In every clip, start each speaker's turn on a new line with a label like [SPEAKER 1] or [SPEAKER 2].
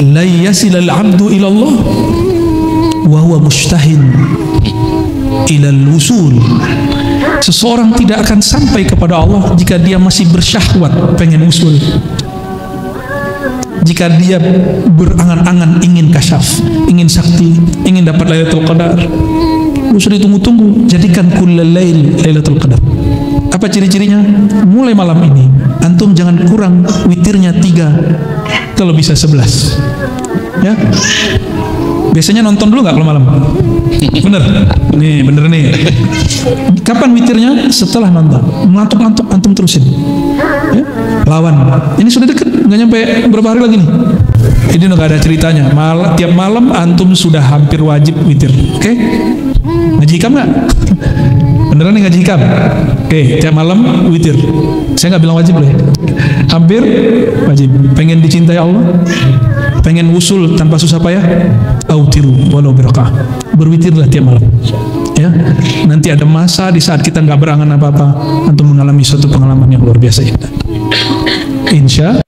[SPEAKER 1] la yasilal abdu ilallah wa huwa mustahin ilal wusul. Seseorang tidak akan sampai kepada Allah jika dia masih bersyahwat pengen usul, jika dia berangan-angan ingin kasyaf, ingin sakti, ingin dapat Lailatul Qadar. Usah ditunggu-tunggu, jadikan kullal lail Lailatul Qadar. Apa ciri-cirinya? Mulai malam ini antum jangan kurang witirnya 3, kalau bisa 11 ya. Biasanya nonton dulu nggak kalau malam? Bener nih, bener nih. Kapan witirnya? Setelah nonton. Ngantuk-ngantuk antum terusin ya? Lawan, ini sudah deket, nggak nyampe berapa hari lagi nih. Ini udah gak ada ceritanya. Tiap malam antum sudah hampir wajib witir. Oke? Ngaji hikam nggak? Beneran nih ngaji hikam? Oke, tiap malam witir. Saya nggak bilang wajib loh ya. Hampir wajib. Pengen dicintai Allah, pengen usul tanpa susah payah, autiru walau biraqah. Berwitirlah tiap malam ya. Nanti ada masa di saat kita nggak berangan apa-apa, antum mengalami suatu pengalaman yang luar biasa indah. Insya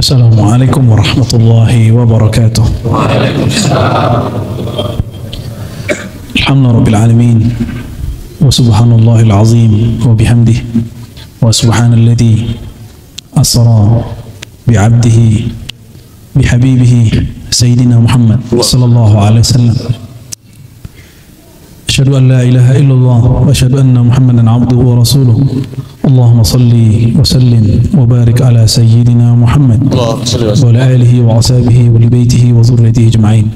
[SPEAKER 1] Assalamualaikum warahmatullahi wabarakatuh. Alhamdulillah rabbil alamin wa subhanallahil azim wa bihamdih wa subhanalladzi asra bi'abdihi bihabibihi sayyidina Muhammad sallallahu alaihi wasallam. Asyhadu an la ilaha illallah wa asyhadu anna Muhammadan abduhu wa rasuluh. Allahumma salli wa sallim wa barik ala sayyidina Muhammad wa ala alihi wa ashabihi wa li baitihi wa zurriyyatihi ajma'in.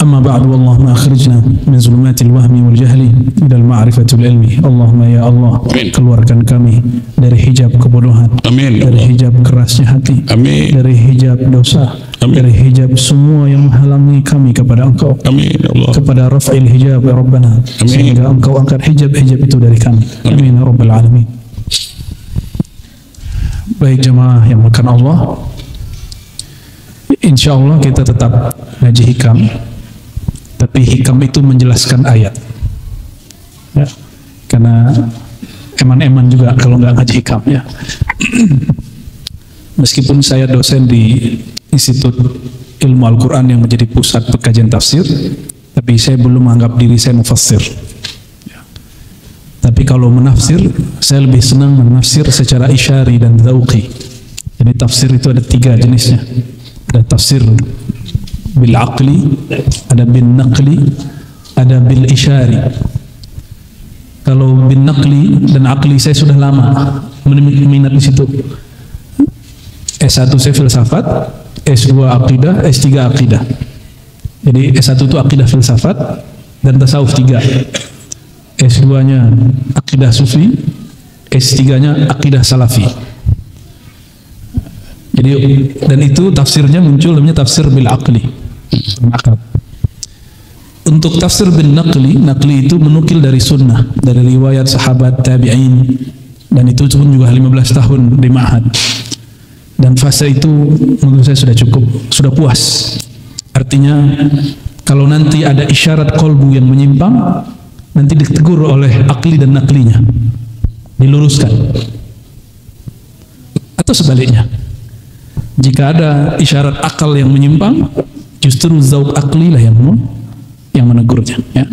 [SPEAKER 1] Amma ba'du, Allahumma akhrijna min zulumatil wahmi wal jahli ila al-ma'rifatil ilmi. Allahumma ya Allah, keluarkan kami dari hijab kebodohan, amin, dari hijab kerasnya hati, amin, dari hijab dosa, amin, dari hijab semua yang menghalangi kami kepada Engkau, amin ya Allah, kepada raf'il hijab ya Rabbana, amin, sehingga Engkau angkat hijab-hijab itu dari kami, amin ya Rabbal alamin. Baik jemaah yang makan Allah, insya Allah kita tetap ngaji hikam, tapi hikam itu menjelaskan ayat ya. Karena eman-eman juga kalau nggak ngaji hikam ya. Meskipun saya dosen di Institut Ilmu Al-Quran yang menjadi pusat pengkajian tafsir, tapi saya belum menganggap diri saya mufassir ya. Tapi kalau menafsir, saya lebih senang menafsir secara isyari dan dzauqi. Jadi tafsir itu ada 3 jenisnya. Ada tafsir bil aqli, ada bin naqli, ada bil isyari. Kalau bin naqli dan aqli saya sudah lama minat di situ. S1 saya filsafat, S2 akidah, S3 akidah. Jadi S1 itu akidah filsafat dan tasawuf 3. S2-nya akidah sufi, S3-nya akidah salafi. Jadi dan itu tafsirnya muncul namanya tafsir bil aqli. Akal. Untuk tafsir bin naqli, naqli itu menukil dari sunnah, dari riwayat sahabat tabi'in, dan itu pun juga 15 tahun di ma'had. Dan fase itu menurut saya sudah cukup, sudah puas. Artinya kalau nanti ada isyarat kolbu yang menyimpang, nanti ditegur oleh akli dan naqlinya, diluruskan. Atau sebaliknya, jika ada isyarat akal yang menyimpang, justru zauq akli lah yang menegurnya ya.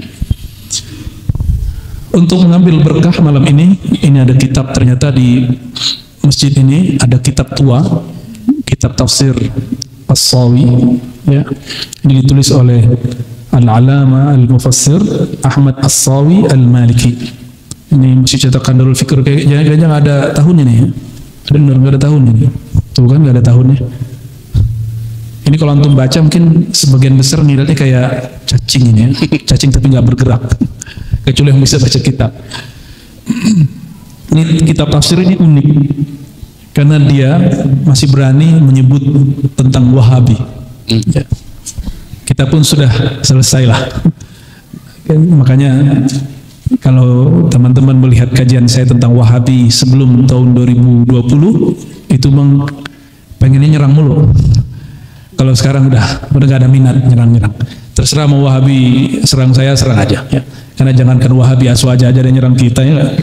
[SPEAKER 1] Untuk mengambil berkah malam ini ada kitab, ternyata di masjid ini ada kitab tua, kitab tafsir As-Sawi ya. Ini ditulis oleh Al-Alama Al-Mufassir Ahmad As-Sawi Al-Maliki. Ini masih cetakan Darul Fikr, kayaknya nggak ada tahunnya nih ya. Ada benar nggak ada tahunnya nih. Tuh kan nggak ada tahunnya. Ini kalau antum baca mungkin sebagian besar nilainya kayak cacing ini ya. Cacing tapi nggak bergerak, kecuali yang bisa baca kitab. Ini kitab tafsir ini unik karena dia masih berani menyebut tentang Wahabi ya. Kita pun sudah selesai lah. Makanya kalau teman-teman melihat kajian saya tentang Wahabi sebelum tahun 2020, itu pengennya nyerang mulu. Kalau sekarang udah gak ada minat nyerang-nyerang. Terserah mau Wahabi serang saya, serang aja ya. Karena jangankan Wahabi Aswaja aja yang nyerang kita ya.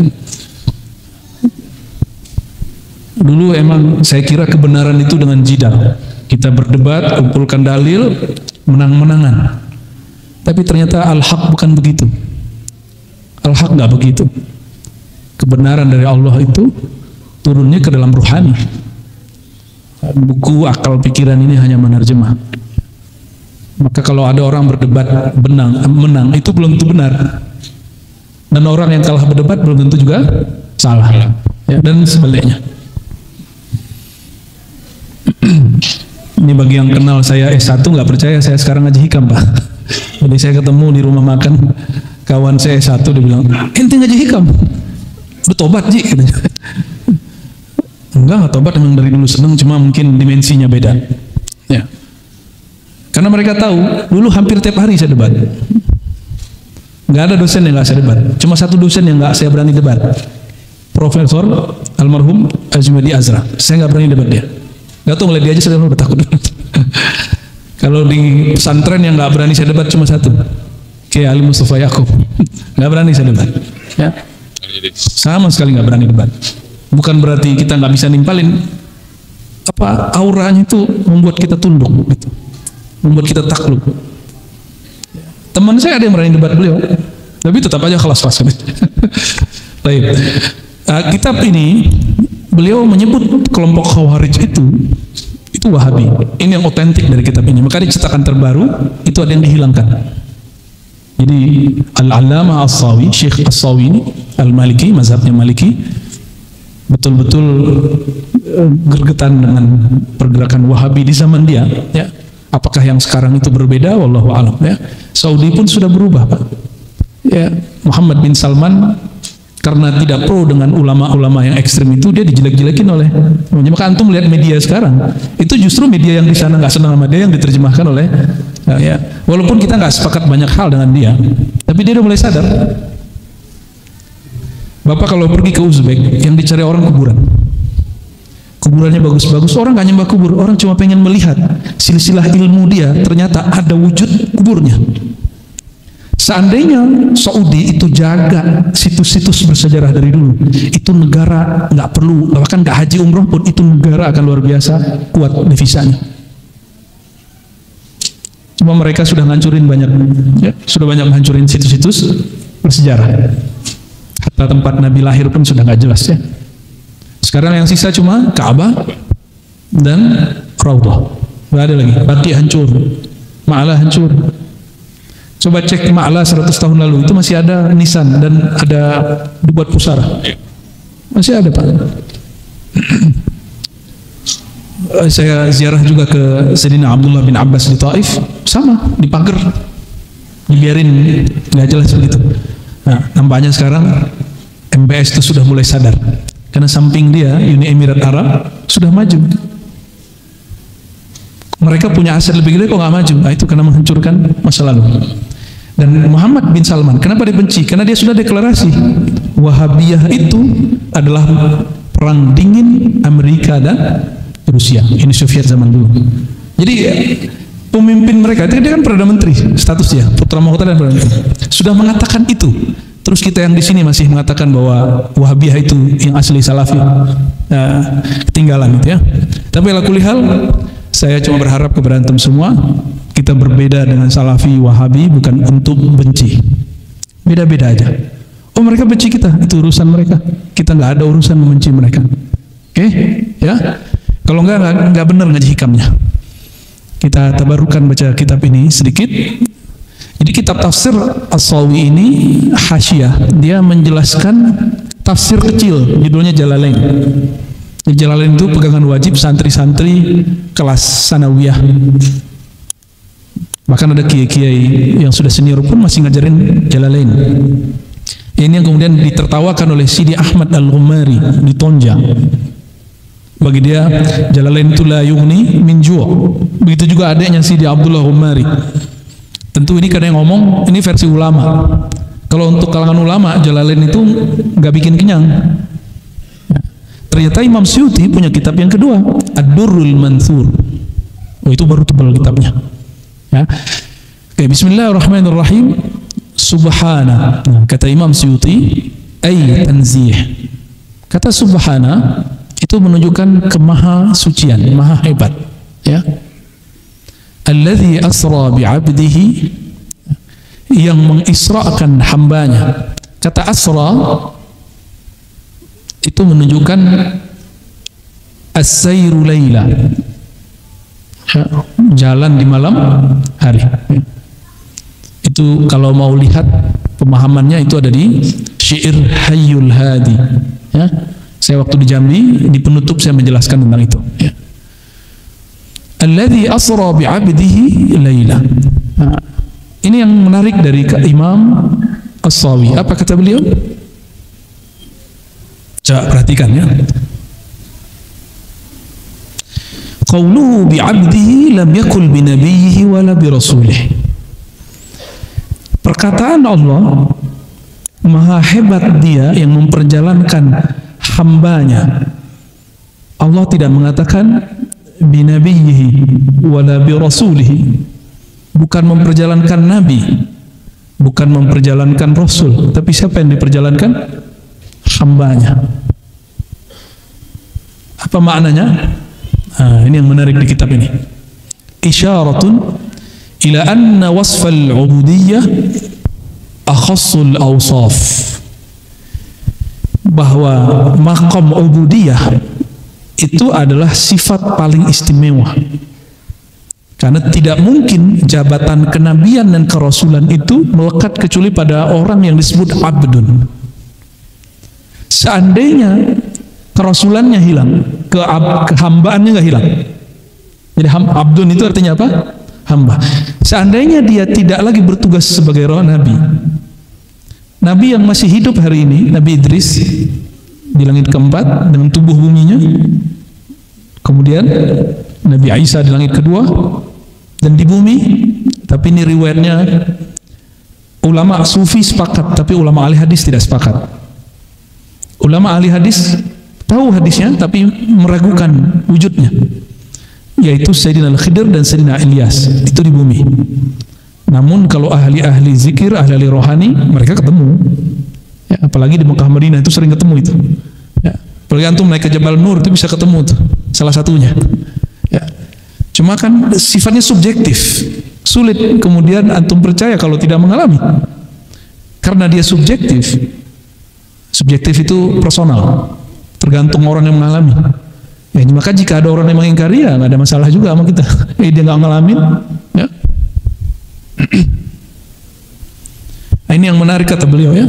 [SPEAKER 1] Dulu emang saya kira kebenaran itu dengan jidal. Kita berdebat, kumpulkan dalil, menang-menangan. Tapi ternyata al-haq bukan begitu. Al-haq nggak begitu. Kebenaran dari Allah itu turunnya ke dalam ruhani. Buku akal pikiran ini hanya menerjemah. Maka kalau ada orang berdebat menang itu belum tentu benar. Dan orang yang kalah berdebat belum tentu juga salah. Ya, dan sebaliknya. Ini bagi yang kenal saya S1 nggak percaya saya sekarang ngaji hikam, Pak. Jadi saya ketemu di rumah makan kawan saya S1, dia bilang, ente ngaji hikam? Udah tobat, Ji? Enggak tobat, memang dari dulu seneng, cuma mungkin dimensinya beda. Ya. Karena mereka tahu, dulu hampir tiap hari saya debat. Nggak ada dosen yang nggak saya debat. Cuma satu dosen yang nggak saya berani debat. Profesor almarhum Azumadi Azra. Saya nggak berani debat dia. Nggak tahu, ngeliat dia aja saya udah takut. Kalau di pesantren yang nggak berani saya debat cuma satu. Kayak Ali Mustafa Yaakob. Nggak berani saya debat. Ya. Sama sekali nggak berani debat. Bukan berarti kita nggak bisa nimpalin. Apa auranya itu membuat kita tunduk gitu. Membuat kita takluk. Teman saya ada yang berani debat beliau, tapi tetap aja kelas-kelas. Baik. Kitab ini beliau menyebut kelompok Khawarij itu Wahabi. Ini yang otentik dari kitab ini. Maka di cetakan terbaru itu ada yang dihilangkan. Jadi Al-Allamah As-Sawi, Syekh As-Sawi ini Al-Maliki, mazhabnya Maliki, betul-betul gergetan dengan pergerakan Wahabi di zaman dia, ya. Apakah yang sekarang itu berbeda? Wallahu a'lam, ya. Saudi pun sudah berubah, Pak. Ya, Muhammad bin Salman karena tidak pro dengan ulama-ulama yang ekstrem itu, dia dijelek-jelekin oleh. Maka antum lihat media sekarang, itu justru media yang di sana nggak senang sama dia yang diterjemahkan oleh. Ya, walaupun kita nggak sepakat banyak hal dengan dia, tapi dia udah mulai sadar. Bapak kalau pergi ke Uzbek, yang dicari orang kuburan. Kuburannya bagus-bagus, orang gak nyembah kubur, orang cuma pengen melihat silsilah ilmu dia, ternyata ada wujud kuburnya. Seandainya Saudi itu jaga situs-situs bersejarah dari dulu, itu negara nggak perlu, bahkan nggak haji umroh pun itu negara akan luar biasa kuat devisanya. Cuma mereka sudah ngancurin banyak, ya, sudah banyak ngancurin situs-situs bersejarah. Hatta tempat Nabi lahir pun sudah nggak jelas, ya. Sekarang yang sisa cuma Ka'bah dan Raudhah. Nggak ada lagi. Baqi hancur, Ma'la hancur. Coba cek Ma'la 100 tahun lalu, itu masih ada nisan dan ada dibuat pusara. Masih ada, Pak. Saya ziarah juga ke Sayyidina Abdullah bin Abbas di Taif, sama, di pagar, dibiarin nggak jelas begitu. Nah, nampaknya sekarang MBS itu sudah mulai sadar. Karena samping dia, Uni Emirat Arab sudah maju. Mereka punya aset lebih gede kok nggak maju. Nah, itu karena menghancurkan masa lalu. Dan Muhammad bin Salman, kenapa dibenci? Karena dia sudah deklarasi Wahabiyah itu adalah perang dingin Amerika dan Rusia. Ini Soviet zaman dulu. Jadi pemimpin mereka, dia kan Perdana Menteri statusnya, putra mahkota dan Perdana Menteri, sudah mengatakan itu. Terus kita yang di sini masih mengatakan bahwa Wahabiyah itu yang asli Salafi, ketinggalan itu, ya. Tapi ala kulli hal, saya cuma berharap kepada antum semua, kita berbeda dengan Salafi, Wahabi bukan untuk benci, beda-beda aja. Oh, mereka benci kita, itu urusan mereka. Kita nggak ada urusan membenci mereka. Oke, ya. Kalau nggak benar ngaji hikamnya. Kita tabarukan baca kitab ini sedikit. Jadi kitab tafsir As-Sawi ini hasyiah, dia menjelaskan tafsir kecil, judulnya Jalalain. Jalalain itu pegangan wajib santri-santri kelas sanawiyah. Bahkan ada kiai-kiai yang sudah senior pun masih ngajarin Jalalain. Ini yang kemudian ditertawakan oleh Sidi Ahmad Al-Ghumari di Tonja. Bagi dia Jalalain itu la yughni min ju'. Begitu juga adanya Sidi Abdullah Ghumari. Tentu ini kadang yang ngomong, ini versi ulama. Kalau untuk kalangan ulama, Jalalain itu nggak bikin kenyang. Ternyata Imam Suyuti punya kitab yang kedua, Ad-Durrul Mansur. Oh, itu baru tebal kitabnya. Ya. Bismillahirrahmanirrahim. Subhana, kata Imam Suyuti, ay tanzih. Kata subhana itu menunjukkan kemaha sucian, maha hebat, ya. Alladzi asra bi'abdihi, yang mengisrakan hambanya. Kata asra itu menunjukkan as-sayru laila, jalan di malam hari. Itu kalau mau lihat pemahamannya itu ada di Syair Hayyul Hadi, ya. Saya waktu di Jambi di penutup saya menjelaskan tentang itu, ya. Alladzi asra bi'abdihi laila. Nah, ini yang menarik dari Imam As-Sawi. Apa kata beliau? Coba perhatikan, ya. Qauluhu bi'abdihi lam yakul binabiyhi wala birasulihi. Perkataan Allah, maha hebat dia yang memperjalankan hambanya. Allah tidak mengatakan binabiyhi wala birasulihi, bukan memperjalankan nabi, bukan memperjalankan rasul, tapi siapa yang diperjalankan? Hambanya. Apa maknanya? Ini yang menarik di kitab ini. Isyaratun ila anna wasfal ubudiyyah akhassul awsaf, bahwa maqam ubudiyah itu adalah sifat paling istimewa, karena tidak mungkin jabatan kenabian dan kerasulan itu melekat kecuali pada orang yang disebut abdun. Seandainya kerasulannya hilang, kehambaannya nggak hilang. Jadi abdun itu artinya apa? Hamba. Seandainya dia tidak lagi bertugas sebagai roh nabi, nabi yang masih hidup hari ini, Nabi Idris di langit keempat dengan tubuh buminya, kemudian Nabi Isa di langit kedua dan di bumi. Tapi ini riwayatnya ulama sufi sepakat, tapi ulama ahli hadis tidak sepakat. Ulama ahli hadis tahu hadisnya tapi meragukan wujudnya, yaitu Sayyidina Al-Khidir dan Sayyidina Ilyas, itu di bumi. Namun kalau ahli-ahli zikir, ahli-ahli rohani, mereka ketemu, ya, apalagi di Mekah Madinah itu sering ketemu itu, ya. Apalagi antum naik ke Jabal Nur itu bisa ketemu tuh, salah satunya, ya. Cuma kan sifatnya subjektif, sulit kemudian antum percaya kalau tidak mengalami, karena dia subjektif. Subjektif itu personal, tergantung orang yang mengalami. Ya, maka jika ada orang yang mengingkari, ya nggak ada masalah juga sama kita. Dia nggak ngalamin, ya. Nah, ini yang menarik kata beliau, ya.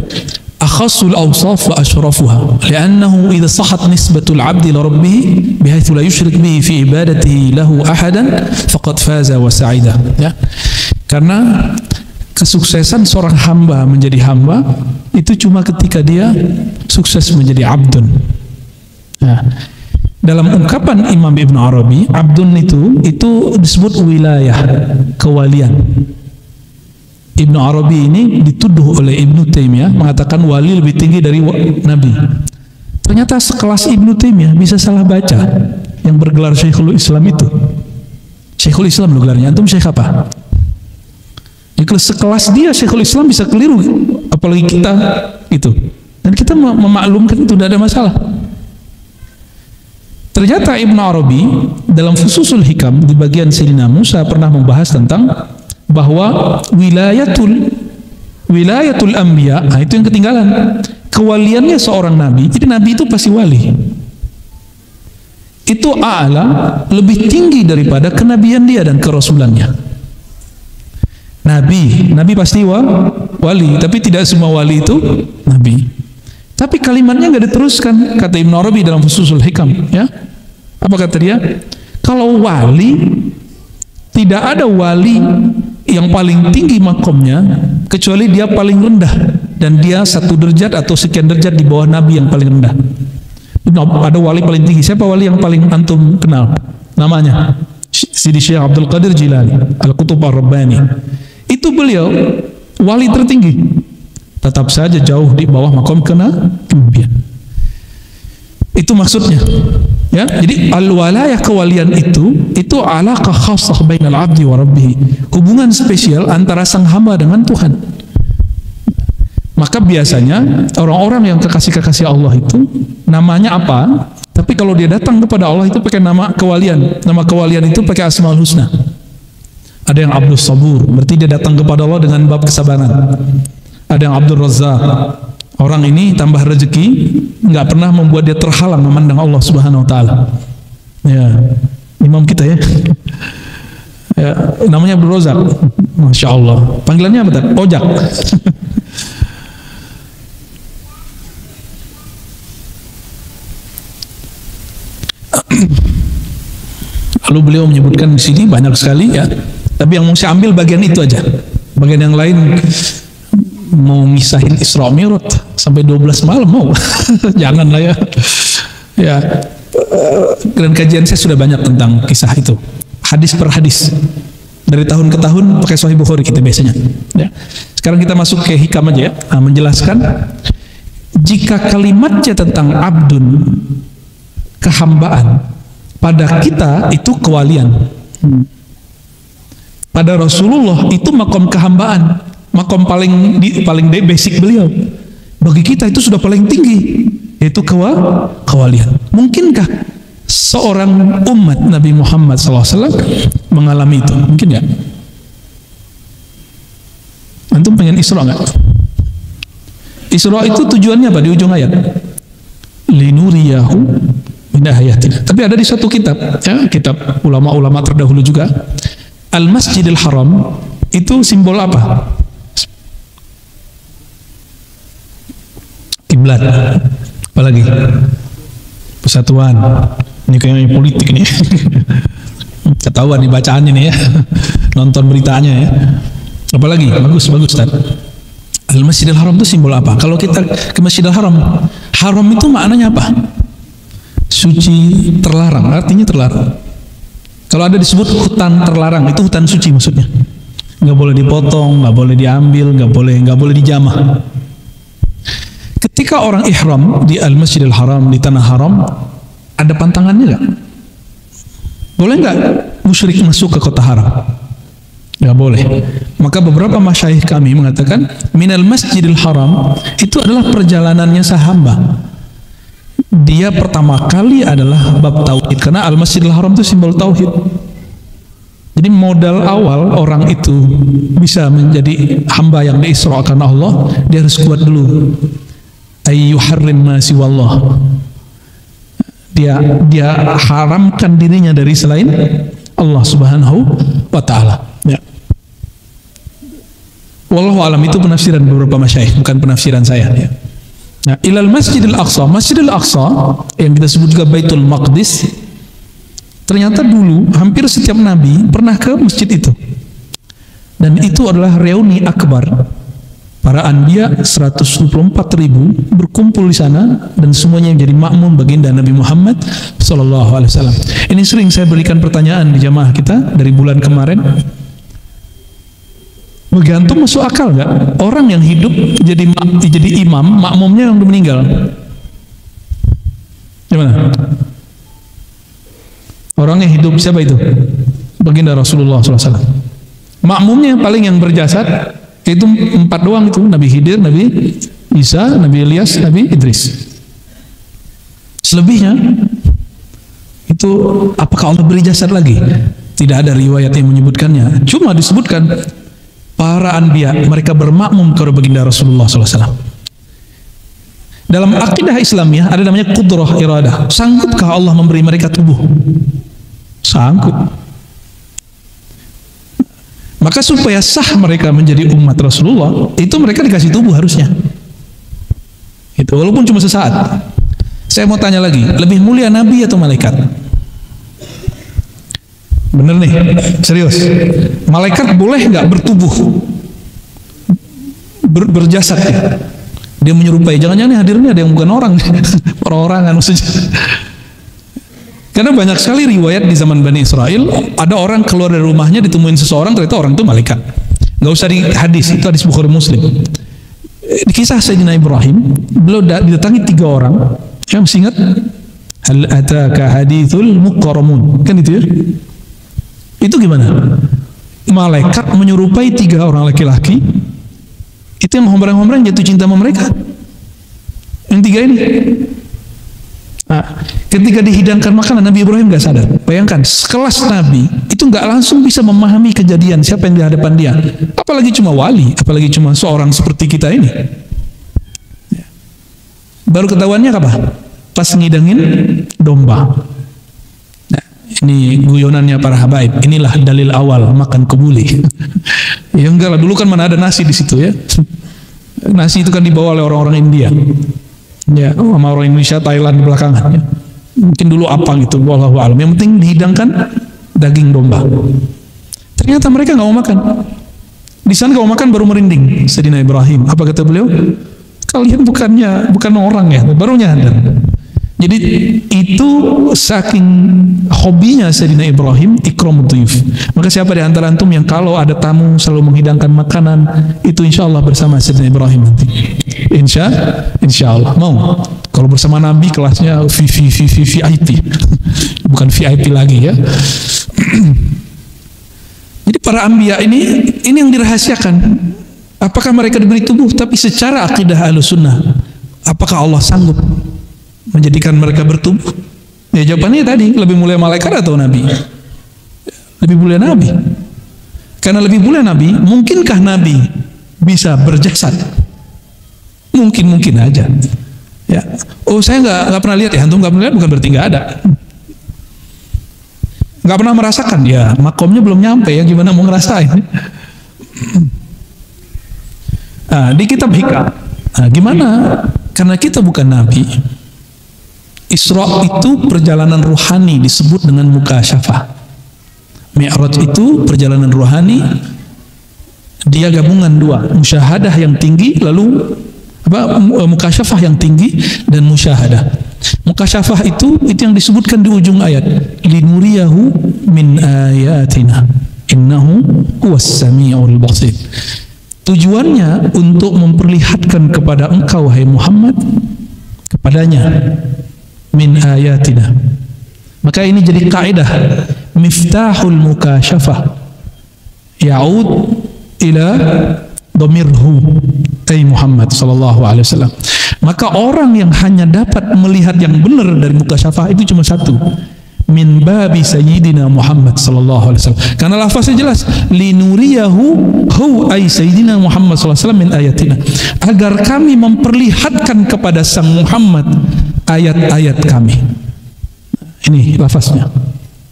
[SPEAKER 1] Akhassul awsaf wa asyrafuha, li'annahu idza sahat nisbatul 'abdi li rabbih bihaitsu la yusyrik bihi fi ibadatihi lahu ahadan faqad faza wa sa'ida, ya. Karena kesuksesan seorang hamba menjadi hamba itu cuma ketika dia sukses menjadi abdun. Nah, dalam ungkapan Imam Ibn Arabi, abdun itu disebut wilayah, kewalian. Ibn Arabi ini dituduh oleh Ibn Taimiyah mengatakan wali lebih tinggi dari nabi. Ternyata sekelas Ibn Taimiyah bisa salah baca, yang bergelar Syekhul Islam itu. Syekhul Islam loh gelarnya, antum syekh apa? Sekelas dia Syekhul Islam bisa keliru, apalagi kita itu. Dan kita memaklumkan itu, tidak ada masalah. Ternyata Ibn Arabi dalam Fususul Hikam di bagian Sayyidina Musa pernah membahas tentang bahwa wilayatul anbiya, nah itu yang ketinggalan. Kewaliannya seorang nabi, jadi nabi itu pasti wali. Itu a'la, lebih tinggi daripada kenabian dia dan kerasulannya. Nabi pasti wali, tapi tidak semua wali itu nabi. Tapi kalimatnya nggak diteruskan, kata Ibn Arabi dalam Fususul Hikam, ya. Apa kata dia? Kalau wali, tidak ada wali yang paling tinggi makomnya kecuali dia paling rendah, dan dia satu derajat atau sekian derajat di bawah nabi yang paling rendah. Ada wali paling tinggi. Siapa wali yang paling antum kenal? Namanya Sidi Syekh Abdul Qadir Jilani Al-Qutub Ar-Rabbani. Itu beliau wali tertinggi, tetap saja jauh di bawah makom kenabian. Itu maksudnya. Ya, jadi al-walayah, kewalian itu alaqah khassah bainal abdi wa rabbih. Hubungan spesial antara sang hamba dengan Tuhan. Maka biasanya orang-orang yang kekasih-kekasih Allah itu namanya apa? Tapi kalau dia datang kepada Allah itu pakai nama kewalian. Nama kewalian itu pakai Asmaul Husna. Ada yang Abdul Sabur, berarti dia datang kepada Allah dengan bab kesabaran. Ada yang Abdul Razzaq. Orang ini tambah rezeki, nggak pernah membuat dia terhalang memandang Allah Subhanahu Wa Taala. Ya, imam kita ya. Ya, namanya Abdul Razak. Masya Allah. Panggilannya apa tadi? Ojak. Lalu beliau menyebutkan di sini banyak sekali ya. Tapi yang mau saya ambil bagian itu aja. Bagian yang lain mau ngisahin Isra Mi'raj sampai 12 malam mau. Janganlah ya. Ya. Dan kajian saya sudah banyak tentang kisah itu. Hadis per hadis. Dari tahun ke tahun pakai Sahih Bukhari kita biasanya. Ya. Sekarang kita masuk ke hikam aja ya. Nah, menjelaskan jika kalimatnya tentang abdun, kehambaan, pada kita itu kewalian. Pada Rasulullah itu makom kehambaan. Makom paling basic beliau. Bagi kita itu sudah paling tinggi, yaitu kewalian. Mungkinkah seorang umat Nabi Muhammad SAW mengalami itu? Mungkin ya. Antum pengen Isra nggak? Isra itu tujuannya apa di ujung ayat? Linuriyahu min ayatina. Tapi ada di suatu kitab, ya, kitab ulama-ulama terdahulu juga. Al-Masjidil Haram itu simbol apa? Kiblat. Apalagi persatuan. Ini kayaknya politik nih. Ketahuan nih bacaannya nih ya. Nonton beritanya ya. Apalagi bagus Ustaz. Al-Masjidil Haram itu simbol apa? Kalau kita ke Masjidil Haram, haram itu maknanya apa? Suci, terlarang. Artinya terlarang. Kalau ada disebut hutan terlarang, itu hutan suci maksudnya. Nggak boleh dipotong, nggak boleh diambil, nggak boleh dijamah. Ketika orang ihram di Al-Masjidil Haram, di tanah haram, ada pantangannya nggak? Boleh nggak musyrik masuk ke kota haram? Nggak boleh. Maka beberapa masyayikh kami mengatakan minal Masjidil Haram itu adalah perjalanannya sahamba. Dia pertama kali adalah bab tauhid, karena Al-Masjidil Haram itu simbol tauhid. Jadi modal awal orang itu bisa menjadi hamba yang diisrakan Allah, dia harus kuat dulu. Ayyuharrim ma siwallah. Dia haramkan dirinya dari selain Allah Subhanahu wa taala. Ya. Wallahu alam, itu penafsiran beberapa masyayikh, bukan penafsiran saya ya. Nah, ilal Masjidil Aqsa. Masjidil Aqsa yang kita sebut juga Baitul Maqdis, ternyata dulu hampir setiap nabi pernah ke masjid itu. Dan itu adalah reuni akbar. Para anbiya 124.000 berkumpul di sana dan semuanya menjadi makmum baginda Nabi Muhammad sallallahu alaihi wasallam. Ini sering saya berikan pertanyaan di jamaah kita dari bulan kemarin. Begantung masuk akal nggak? Orang yang hidup jadi imam, makmumnya yang udah meninggal. Gimana? Orang yang hidup siapa itu? Baginda Rasulullah SAW. Makmumnya paling yang berjasad itu 4 doang itu, Nabi Khidir, Nabi Isa, Nabi Ilyas, Nabi Idris. Selebihnya itu apakah Allah beri jasad lagi? Tidak ada riwayat yang menyebutkannya. Cuma disebutkan para anbiya mereka bermakmum kepada baginda Rasulullah SAW. Dalam akidah Islamiyah ada namanya qudrah iradah. Sanggupkah Allah memberi mereka tubuh? Sanggup. Maka supaya sah mereka menjadi umat Rasulullah, itu mereka dikasih tubuh harusnya. Itu walaupun cuma sesaat. Saya mau tanya lagi, lebih mulia nabi atau malaikat? Bener nih, serius. Malaikat boleh nggak bertubuh, berjasad ya? Dia menyerupai. Jangan-jangan hadirnya ada yang bukan orang, orang-orangan maksudnya. Karena banyak sekali riwayat di zaman Bani Israel, ada orang keluar dari rumahnya ditemuin seseorang, ternyata orang itu malaikat. Nggak usah di hadis, itu hadis Bukhari Muslim. Di kisah Sayyidina Ibrahim, beliau didatangi 3 orang. Yang masih ingat Hal ataka hadithul mukarramun. Kan itu ya? Itu gimana? Malaikat menyerupai 3 orang laki-laki. Itu yang hombrang-hombrang jatuh cinta sama mereka. Yang 3 ini. Nah, ketika dihidangkan makanan, Nabi Ibrahim gak sadar. Bayangkan, sekelas Nabi itu gak langsung bisa memahami kejadian siapa yang di hadapan dia. Apalagi cuma wali, apalagi cuma seorang seperti kita ini. Baru ketahuannya apa? Pas ngidangin domba. Nah, ini guyonannya para habaib. Inilah dalil awal makan kebuli. Ya enggak lah, dulu kan mana ada nasi di situ ya. Nasi itu kan dibawa oleh orang-orang India. Ya, sama orang Indonesia, Thailand di belakangan ya. Mungkin dulu apa gitu, wallahu a'lam. Yang penting dihidangkan daging domba. Ternyata mereka nggak mau makan. Di sana kalau makan baru merinding. Sayyidina Ibrahim, apa kata beliau? Kalian bukan orang ya, baru nyadar. Jadi itu saking hobinya Sayyidina Ibrahim ikram dhuyuf. Maka siapa di antara antum yang kalau ada tamu selalu menghidangkan makanan, itu insya Allah bersama Sayyidina Ibrahim nanti. Insya Allah mau. Kalau bersama Nabi kelasnya VIP, bukan VIP lagi ya. Jadi para anbiya ini yang dirahasiakan. Apakah mereka diberi tubuh? Tapi secara akidah Ahlussunnah, apakah Allah sanggup menjadikan mereka bertubuh? Ya jawabannya tadi, lebih mulia malaikat atau Nabi? Lebih mulia Nabi. Karena lebih mulia Nabi, mungkinkah Nabi bisa berjasad? Mungkin aja. Ya. Oh, saya nggak pernah lihat ya. Antum nggak pernah lihat bukan berarti nggak ada. Nggak pernah merasakan ya. Makomnya belum nyampe ya. Gimana mau ngerasain? Nah, di kitab Hikam. Nah, gimana? Karena kita bukan Nabi. Isra itu perjalanan ruhani disebut dengan mukasyafah. Mi'raj itu perjalanan ruhani. Dia gabungan 2, musyahadah yang tinggi lalu mukasyafah yang tinggi dan musyahadah. Mukasyafah itu yang disebutkan di ujung ayat, linuriyahu min ayatina innahu huwas sami'ul basir. Tujuannya untuk memperlihatkan kepada engkau wahai Muhammad, kepadanya min ayatina. Maka ini jadi kaidah miftahul mukasyafah ya'ud ila dhamirhu ay Muhammad sallallahu alaihi wasallam. Maka orang yang hanya dapat melihat yang benar dari mukasyafah itu cuma satu, min babi sayyidina Muhammad sallallahu alaihi wasallam. Karena lafaznya jelas, linuriyahu hu ay sayyidina Muhammad sallallahu alaihi wasallam min ayatina, agar kami memperlihatkan kepada sang Muhammad ayat-ayat kami. Ini lafaznya.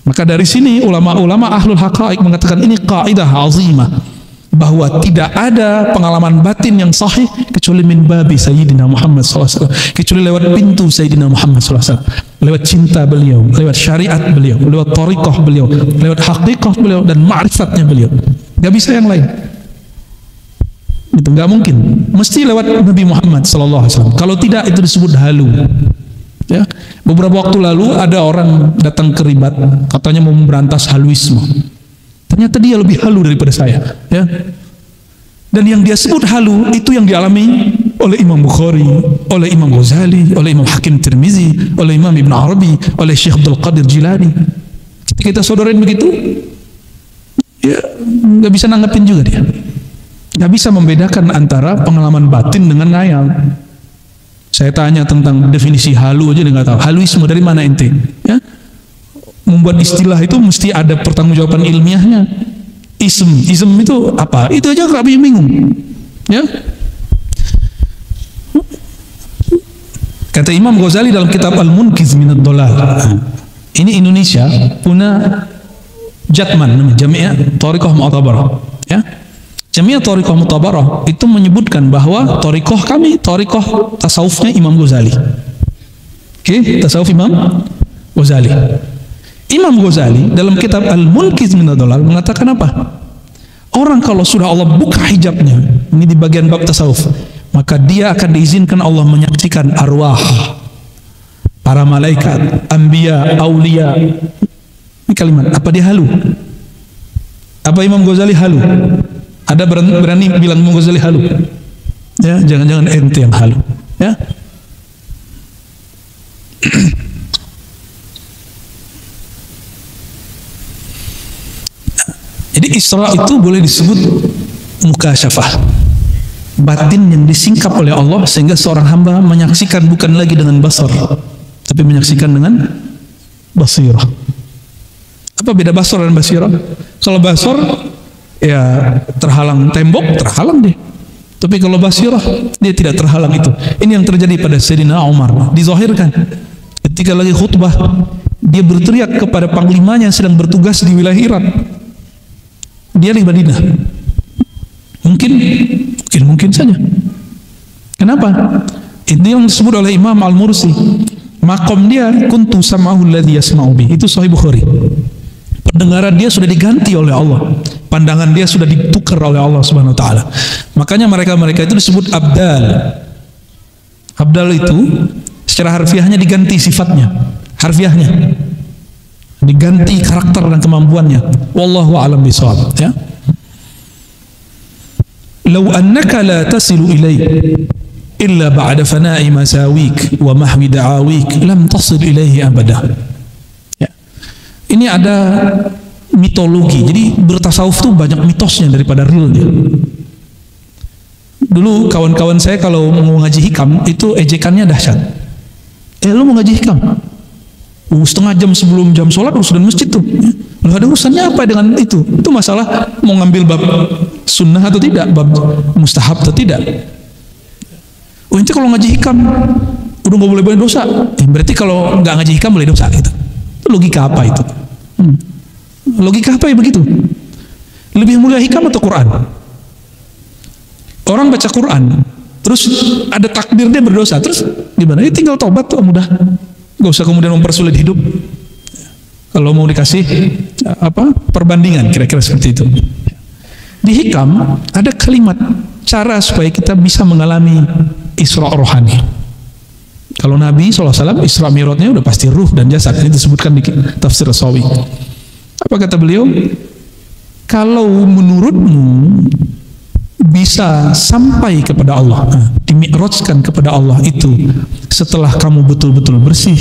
[SPEAKER 1] Maka dari sini ulama-ulama ahlul haqaiq mengatakan ini kaidah azimah, bahwa tidak ada pengalaman batin yang sahih kecuali min babi Sayyidina Muhammad SAW, kecuali lewat pintu Sayyidina Muhammad SAW, lewat cinta beliau, lewat syariat beliau, lewat thariqah beliau, lewat haqiqah beliau dan ma'rifatnya beliau. Gak bisa yang lain. Itu gak mungkin. Mesti lewat Nabi Muhammad SAW. Kalau tidak itu disebut halu. Ya. Beberapa waktu lalu ada orang datang ke Ribat, katanya mau memberantas haluisme. Ternyata dia lebih halu daripada saya, ya. Dan yang dia sebut halu itu yang dialami oleh Imam Bukhari, oleh Imam Ghazali, oleh Imam Hakim Tirmizi, oleh Imam Ibn Arabi, oleh Syekh Abdul Qadir Jilani. Kita saudarin begitu, ya nggak bisa nanggepin juga dia, nggak bisa membedakan antara pengalaman batin dengan ngayal. Saya tanya tentang definisi halu aja dia nggak tahu. Haluisme dari mana ente? Ya. Membuat istilah itu mesti ada pertanggungjawaban ilmiahnya. Ism itu apa? Itu aja kami bingung. Ya. Kata Imam Ghazali dalam kitab Al-Munqiz Minad Dhalal. Ini Indonesia punya Jatman, Jami'ah Thariqah Mu'tabarah. Ya. Jami'ah Thariqah Mu'tabarah itu menyebutkan bahwa thariqah kami, thariqah tasawufnya Imam Ghazali. Oke, tasawuf Imam Ghazali. Imam Ghazali dalam kitab Al-Munqiz Minad Dhalal mengatakan apa? Orang kalau sudah Allah buka hijabnya, ini di bagian bab tasawuf, maka dia akan diizinkan Allah menyaksikan arwah, para malaikat, anbiya, aulia. Ini kalimat, apa dia halu? Apa Imam Ghazali halu? Ada berani bilang Imam Ghazali halu? Ya, jangan-jangan ente yang halu. Ya. Jadi Isra itu boleh disebut mukasyafah, batin yang disingkap oleh Allah sehingga seorang hamba menyaksikan bukan lagi dengan basar, tapi menyaksikan dengan basirah. Apa beda basar dan basirah? Kalau basar ya terhalang tembok, terhalang dia. Tapi kalau basirah dia tidak terhalang itu. Ini yang terjadi pada Sayyidina Umar. Dizahirkan ketika lagi khutbah, dia berteriak kepada panglimanya yang sedang bertugas di wilayah Irak. Dia di Madinah. Mungkin saja. Kenapa? Itu yang disebut oleh Imam Al-Mursi. Makom dia kuntu sam'ahu alladhi yasma'u bi. Itu Sahih Bukhari. Pendengaran dia sudah diganti oleh Allah. Pandangan dia sudah ditukar oleh Allah Subhanahu wa taala. Makanya mereka itu disebut abdal. Abdal itu secara harfiahnya diganti sifatnya. Harfiahnya diganti karakter dan kemampuannya. Wallahu a'lam bishawab, ya. Law annaka la tasilu ilai illa ba'da fana'i masawik wa mahwi da'awik lam tasil ilaihi abada. Ya. Ini ada mitologi. Jadi bertasawuf tuh banyak mitosnya daripada realnya. Dulu kawan-kawan saya kalau mau ngaji hikam itu ejekannya dahsyat. Lu mau ngaji hikam? Setengah jam sebelum jam sholat urusan masjid tuh. Lalu ada urusannya apa dengan itu? Itu masalah mau ngambil bab sunnah atau tidak, bab mustahab atau tidak. Oh, itu kalau ngaji hikam udah nggak boleh dosa. Berarti kalau nggak ngaji hikam boleh dosa gitu. Itu logika apa itu? Logika apa ya begitu? Lebih mulia hikam atau Quran? Orang baca Quran, terus ada takdir dia berdosa, terus gimana? Tinggal tobat tuh mudah. Gak usah kemudian mempersulit hidup. Kalau mau dikasih perbandingan kira-kira seperti itu. Di hikam ada kalimat cara supaya kita bisa mengalami Isra rohani. Kalau Nabi SAW Isra Mi'rajnya udah pasti ruh dan jasad. Ini disebutkan di tafsir Sawi. Apa kata beliau? Kalau menurutmu bisa sampai kepada Allah, dimi'rajkan kepada Allah itu setelah kamu betul-betul bersih,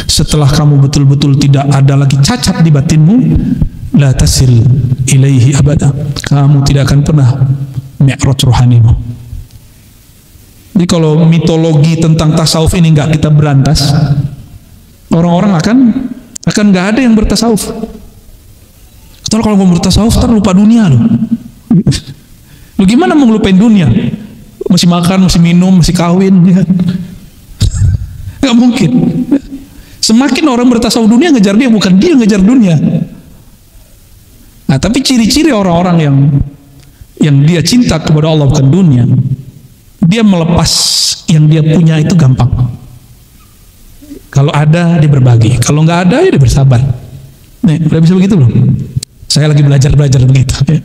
[SPEAKER 1] setelah kamu betul-betul tidak ada lagi cacat di batinmu, la tasil ilaihi abada, kamu tidak akan pernah mi'raj rohanimu. Jadi kalau mitologi tentang tasawuf ini nggak kita berantas, orang-orang akan nggak ada yang bertasawuf. Kalau mau bertasawuf ntar lupa dunia loh. Lu gimana mau ngelupain dunia? Masih makan, masih minum, masih kawin, ya. Gak mungkin. Semakin orang bertasawuf dunia ngejar dia, bukan dia ngejar dunia. Nah, tapi ciri-ciri orang-orang yang dia cinta kepada Allah bukan dunia, dia melepas yang dia punya itu gampang. Kalau ada dia berbagi, kalau nggak ada ya dia bersabar. Nih, udah bisa begitu belum? Saya lagi belajar begitu. Ya.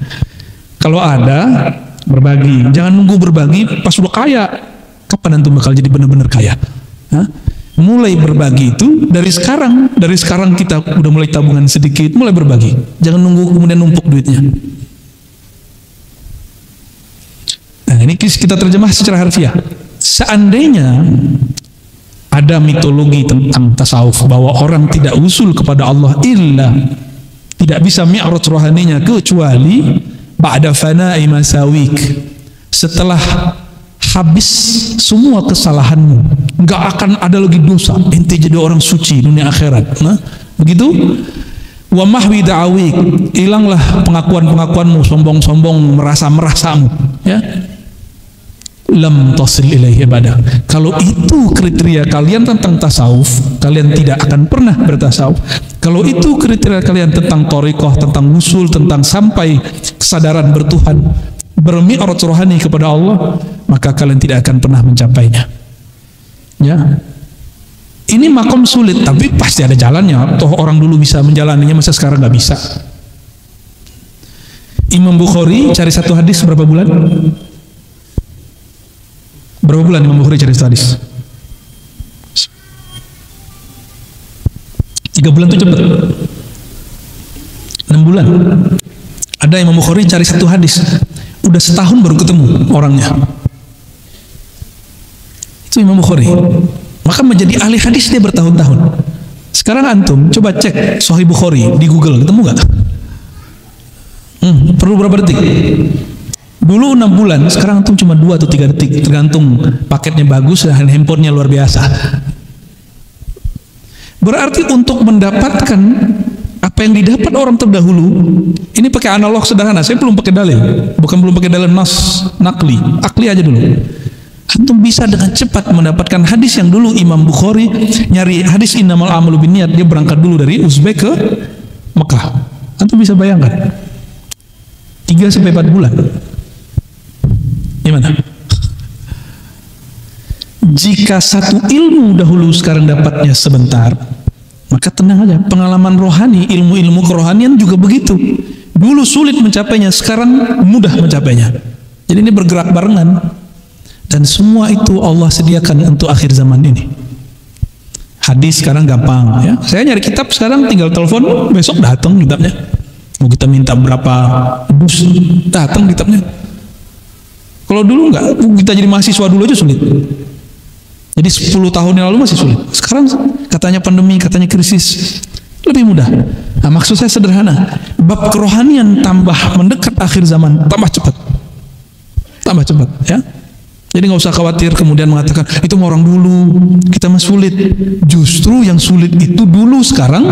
[SPEAKER 1] Kalau ada berbagi, jangan nunggu berbagi pas udah kaya. Kapan antum bakal jadi benar-benar kaya? Hah? Mulai berbagi itu dari sekarang kita udah mulai tabungan sedikit, mulai berbagi. Jangan nunggu kemudian numpuk duitnya. Nah, ini kita terjemah secara harfiah. Seandainya ada mitologi tentang tasawuf bahwa orang tidak usul kepada Allah illa, tidak bisa mi'raj rohaninya kecuali ba'da fana'i masawik, setelah habis semua kesalahanmu, nggak akan ada lagi dosa, ente jadi orang suci dunia akhirat. Nah, begitu. Wa mahwi da'awik, hilanglah pengakuanmu, sombong-sombong, merasa-merasamu, ya. Lam tasil ilaihi ibadah. Kalau itu kriteria kalian tentang tasawuf, kalian tidak akan pernah bertasawuf. Kalau itu kriteria kalian tentang thariqah, tentang usul, tentang sampai kesadaran bertuhan, bermi'raj rohani kepada Allah, maka kalian tidak akan pernah mencapainya. Ya. Ini makom sulit, tapi pasti ada jalannya. Toh orang dulu bisa menjalaninya, masa sekarang nggak bisa? Imam Bukhari cari satu hadis berapa bulan? Berapa bulan Imam Bukhari cari satu hadis? 3 bulan itu cepat. 6 bulan. Ada Imam Bukhari cari satu hadis, udah setahun baru ketemu orangnya. Itu Imam Bukhari. Maka menjadi ahli hadis dia bertahun-tahun. Sekarang antum coba cek Sahih Bukhari di Google, ketemu gak? Perlu berapa detik? Dulu 6 bulan, sekarang antum cuma 2 atau 3 detik, tergantung paketnya bagus dan handphonenya luar biasa. Berarti untuk mendapatkan apa yang didapat orang terdahulu, ini pakai analog sederhana. Saya belum pakai dalil, belum pakai dalil nas, nakli, akli aja dulu. Antum bisa dengan cepat mendapatkan hadis yang dulu Imam Bukhari nyari hadis innamal a'malu binniyat, dia berangkat dulu dari Uzbek ke Mekah. Antum bisa bayangkan 3-4 bulan. Gimana? Jika satu ilmu dahulu sekarang dapatnya sebentar, maka tenang aja, pengalaman rohani, ilmu-ilmu kerohanian juga begitu. Dulu sulit mencapainya, sekarang mudah mencapainya. Jadi ini bergerak barengan. Dan semua itu Allah sediakan untuk akhir zaman ini. Hadis sekarang gampang ya. Saya nyari kitab sekarang tinggal telepon, besok datang kitabnya. Mau kita minta berapa dus, datang kitabnya. Kalau dulu enggak, kita jadi mahasiswa dulu aja sulit. Jadi 10 tahun yang lalu masih sulit. Sekarang katanya pandemi, katanya krisis, lebih mudah. Nah, maksud saya sederhana. Bab kerohanian tambah mendekat akhir zaman, tambah cepat. Tambah cepat ya. Jadi nggak usah khawatir kemudian mengatakan itu mau orang dulu, kita mah sulit. Justru yang sulit itu dulu, sekarang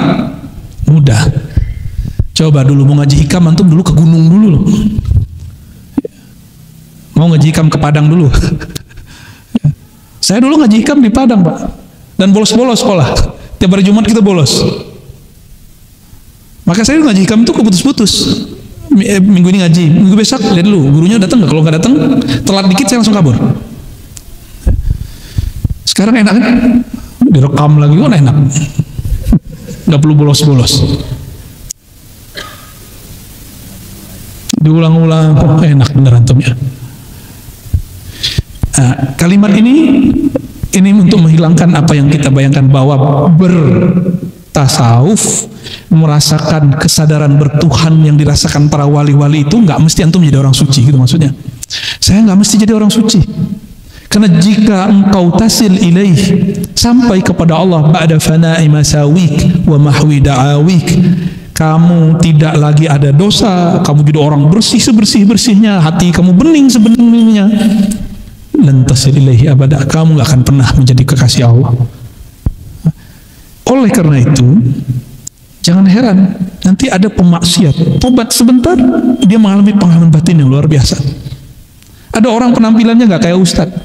[SPEAKER 1] mudah. Coba dulu mau ngaji hikam, antum dulu ke gunung dulu loh. Mau ngaji hikam ke Padang dulu. Saya dulu ngaji hikam di Padang, Pak. Dan bolos-bolos sekolah. Tiap hari Jumat kita bolos. Maka saya ngaji hikam itu keputus-putus. Minggu ini ngaji, minggu besok lihat dulu gurunya datang nggak. Kalau nggak datang, telat dikit saya langsung kabur. Sekarang enak kan? Direkam lagi kan enak. Nggak perlu bolos-bolos. Diulang-ulang, enak bener antumnya. Nah, kalimat ini untuk menghilangkan apa yang kita bayangkan bahwa bertasawuf, merasakan kesadaran bertuhan yang dirasakan para wali-wali itu nggak mesti antum jadi orang suci, gitu maksudnya. Saya nggak mesti jadi orang suci, karena jika engkau tasil ilaih, sampai kepada Allah ba'da fana'i masawik wa mahwi da'awik, kamu tidak lagi ada dosa, kamu jadi orang bersih sebersih-bersihnya, hati kamu bening sebeningnya, lan tasil ilaihi abada, kamu nggak akan pernah menjadi kekasih Allah. Oleh karena itu, jangan heran nanti ada pemaksiat, tobat sebentar dia mengalami pengalaman batin yang luar biasa. Ada orang penampilannya nggak kayak ustadz,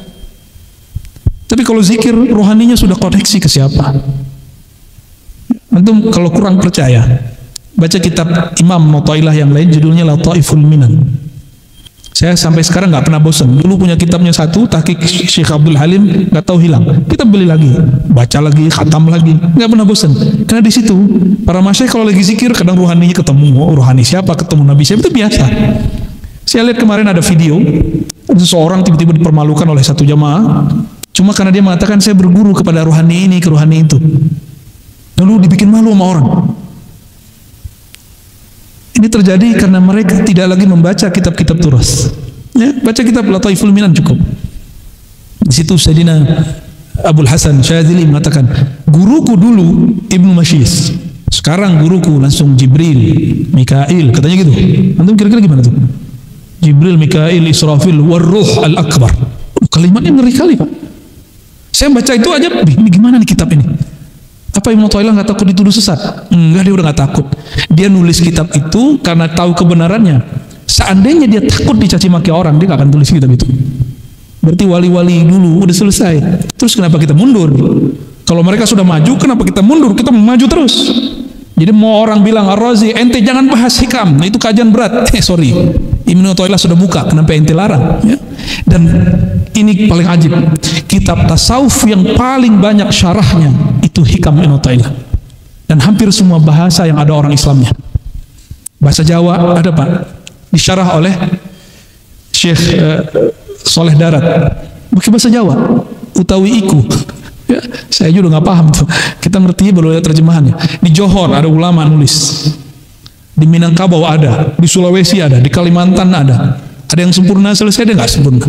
[SPEAKER 1] tapi kalau zikir rohaninya sudah koneksi ke siapa. Antum kalau kurang percaya, baca kitab Imam Mu'ta'ilah yang lain, judulnya Lataiful Minan. Saya sampai sekarang nggak pernah bosan. Dulu punya kitabnya satu, tahqiq Syekh Abdul Halim, nggak tahu hilang. Kita beli lagi, baca lagi, khatam lagi, nggak pernah bosan. Karena di situ para masyayikh kalau lagi zikir, kadang rohaninya ketemu, rohani siapa, ketemu nabi siapa, itu biasa. Saya lihat kemarin ada video, seseorang tiba-tiba dipermalukan oleh satu jamaah, cuma karena dia mengatakan saya berguru kepada rohani ini, ke rohani itu. Lalu dibikin malu sama orang. Ini terjadi karena mereka tidak lagi membaca kitab-kitab turas. Ya, baca kitab Lataiful Minan cukup. Di situ Sayyidina Abul Hasan Syadzili mengatakan, guruku dulu Ibnu Masyis, sekarang guruku langsung Jibril, Mikail, katanya gitu. Antum kira-kira gimana tuh? Jibril, Mikail, Israfil, Warruh Al-Akbar. Kalimatnya ngeri kali, Pak. Saya baca itu aja, ini gimana nih kitab ini? Apa Ibnu Athaillah nggak takut dituduh sesat? Enggak, dia udah nggak takut. Dia nulis kitab itu karena tahu kebenarannya. Seandainya dia takut dicaci maki orang, dia nggak akan tulis kitab itu. Berarti wali-wali dulu udah selesai. Terus kenapa kita mundur? Kalau mereka sudah maju, kenapa kita mundur? Kita mau maju terus. Jadi mau orang bilang, Ar-Razi, ente jangan bahas hikam, itu kajian berat. Sorry, Ibnu Athaillah sudah buka, kenapa ente larang? Ya? Dan ini paling ajib, kitab tasawuf yang paling banyak syarahnya itu hikam Ibnu Athaillah. Dan hampir semua bahasa yang ada orang Islamnya. Bahasa Jawa ada, Pak, disyarah oleh Syekh Soleh Darat, pakai bahasa Jawa, utawi iku. Ya, saya juga nggak paham tuh. Kita ngerti baru lihat terjemahannya. Di Johor ada ulama nulis, di Minangkabau ada, di Sulawesi ada, di Kalimantan ada. Ada yang sempurna selesai, ada nggak sempurna.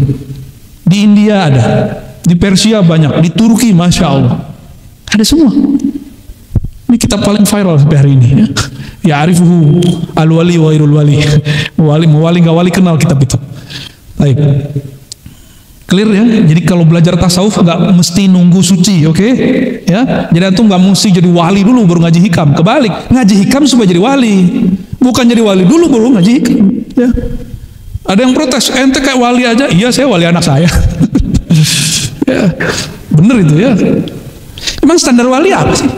[SPEAKER 1] Di India ada, di Persia banyak, di Turki masya Allah ada semua. Ini kitab paling viral sampai hari ini. Ya. Ya'rifuhu al-wali wa ghairul wali. Mewali nggak wali kenal kitab itu. Baik. Clear ya? Jadi kalau belajar tasawuf nggak mesti nunggu suci, oke? Ya. Jadi antum nggak mesti jadi wali dulu baru ngaji hikam. Kebalik, ngaji hikam supaya jadi wali. Bukan jadi wali dulu baru ngaji hikam. Ya. Ada yang protes, ente kayak wali aja. Iya, saya wali anak saya. Ya. Bener itu ya. Emang standar wali apa sih?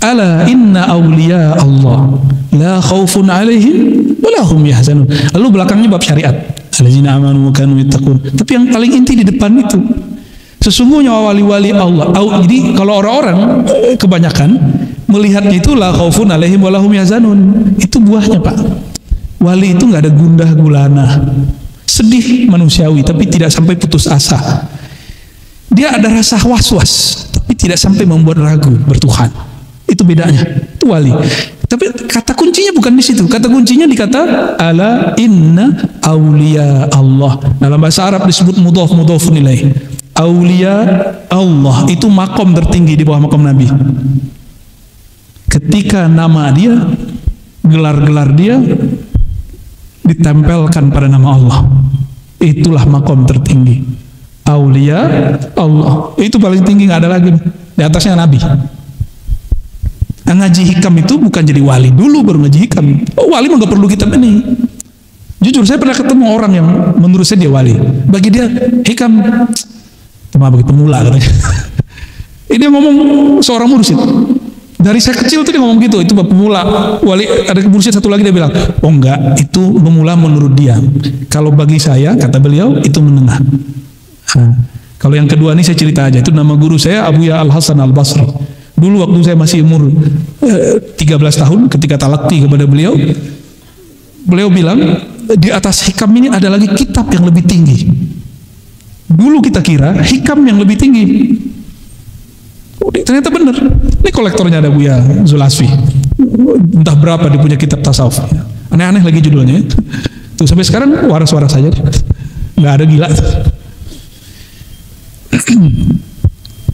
[SPEAKER 1] Ala inna awliya Allah la khawfun alaihim wa la hum yahzanun. Lalu belakangnya bab syariat. Allazina amanu wa kanu yattaqun. Tapi yang paling inti di depan itu, sesungguhnya wali-wali Allah. Jadi kalau orang-orang kebanyakan melihatnya itu la khaufun alaihim wa la hum yahzanun. Itu buahnya, Pak. Wali itu nggak ada gundah gulana. Sedih manusiawi tapi tidak sampai putus asa. Dia ada rasa was-was tapi tidak sampai membuat ragu bertuhan. Itu bedanya. Itu wali. Tapi kata kuncinya bukan di situ. Kata kuncinya di kata ala inna auliya Allah. Dalam bahasa Arab disebut mudhaf mudhafun ilaih. Auliya Allah itu makom tertinggi di bawah makom Nabi. Ketika nama dia, gelar-gelar dia ditempelkan pada nama Allah, itulah makom tertinggi. Auliya Allah itu paling tinggi, nggak ada lagi. Di atasnya Nabi. Ngaji hikam itu bukan jadi wali dulu baru ngaji hikam. Oh, wali mah nggak perlu kitab ini. Jujur saya pernah ketemu orang yang menurut saya dia wali. Bagi dia hikam cuma bagi pemula katanya. Ini ngomong seorang mursyid. Dari saya kecil tuh dia ngomong gitu. Itu pemula. Wali ada mursyid satu lagi dia bilang, oh enggak, itu pemula menurut dia. Kalau bagi saya kata beliau itu menengah. Kalau yang kedua ini saya cerita aja. Itu nama guru saya Abuya Al-Hasan Al-Basri. Dulu waktu saya masih umur 13 tahun ketika talaqi kepada beliau, beliau bilang di atas hikam ini ada lagi kitab yang lebih tinggi. Dulu kita kira hikam yang lebih tinggi. Oh, ternyata benar. Ini kolektornya ada Buya Zulasfi. Entah berapa dia punya kitab tasawuf. Aneh-aneh lagi judulnya. Tuh sampai sekarang waras-waras saja. Nggak ada gila.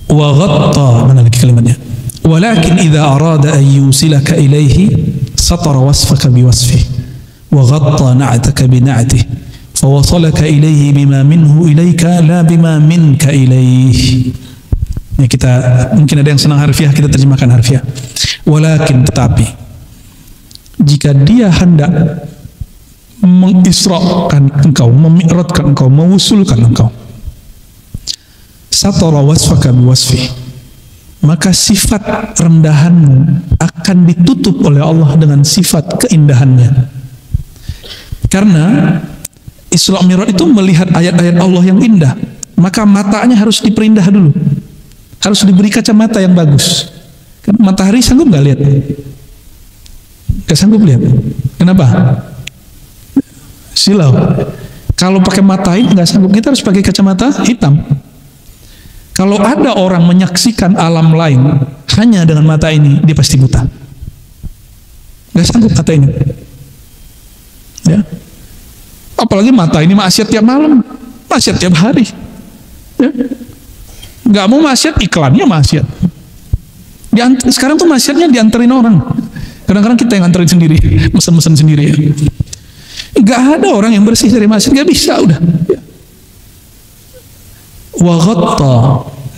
[SPEAKER 1] Wa ghatta, mana lagi kalimatnya? Walakin idza arada an yusilaka ilaihi satara wasfaka biwasfihi wa ghatta na'taka bina'tihi fa wasalaka ilaihi bima minhu ilaika la bima minka ilaihi. Ya, kita mungkin ada yang senang harfiah, kita terjemahkan harfiah. Walakin, tetapi jika dia hendak mengisrakan engkau, memi'radkan engkau, mewusulkan engkau, satara wasfaka biwasfihi, maka sifat rendahanmu akan ditutup oleh Allah dengan sifat keindahannya. Karena Isra Mi'raj itu melihat ayat-ayat Allah yang indah, maka matanya harus diperindah dulu, harus diberi kacamata yang bagus. Karena matahari sanggup nggak lihat? Nggak sanggup lihat. Kenapa? Silau. Kalau pakai mata ini nggak sanggup, kita harus pakai kacamata hitam. Kalau ada orang menyaksikan alam lain hanya dengan mata ini, dia pasti buta. Gak sanggup mata ini. Ya. Apalagi mata ini maksiat tiap malam, maksiat tiap hari. Ya. Gak mau maksiat, iklannya maksiat. Sekarang tuh maksiatnya dianterin orang. Kadang-kadang kita yang anterin sendiri, mesen-mesen sendiri. Ya. Gak ada orang yang bersih dari maksiat, gak bisa udah. Ya. Wa ghatta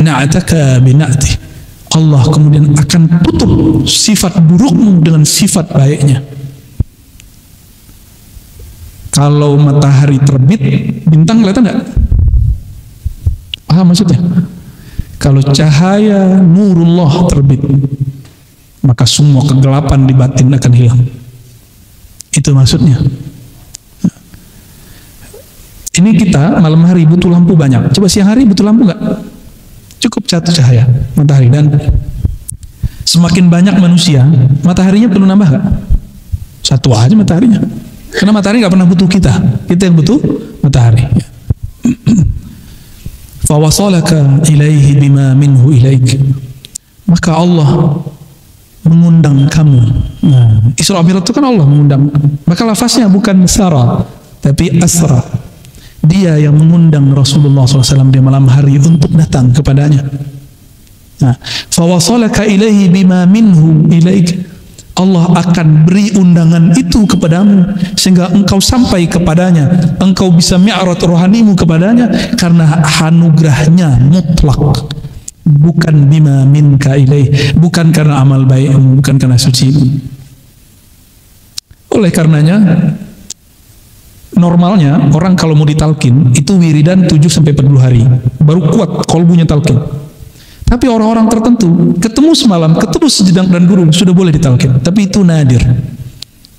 [SPEAKER 1] na'taka bina'ti. Allah kemudian akan tutup sifat burukmu dengan sifat baiknya. Kalau matahari terbit, bintang kelihatan nggak? Paham maksudnya? Kalau cahaya nurullah terbit, maka semua kegelapan di batin akan hilang. Itu maksudnya. Ini kita malam hari butuh lampu banyak. Coba siang hari butuh lampu nggak? Cukup satu cahaya matahari. Dan semakin banyak manusia, mataharinya perlu nambah nggak? Satu aja mataharinya. Karena matahari nggak pernah butuh kita. Kita yang butuh matahari. Fawasalaka ilaihi bima minhu ilaik. Maka Allah mengundang kamu. Nah, Isra Mi'raj itu kan Allah mengundang. Maka lafaznya bukan sara, tapi asra. Dia yang mengundang Rasulullah SAW di malam hari untuk datang kepadanya. Nah, fawasalaka ilaihi bima minhu ilaik. Allah akan beri undangan itu kepadamu sehingga engkau sampai kepadanya, engkau bisa mi'raj rohanimu kepadanya, karena anugerahnya mutlak, bukan bima minka ilaih, bukan karena amal baikmu, bukan karena suci. Oleh karenanya normalnya orang kalau mau ditalkin itu wiridan 7-40 hari baru kuat kolbunya talkin. Tapi orang-orang tertentu ketemu semalam, ketemu sejedang dan guru sudah boleh ditalkin. Tapi itu nadir.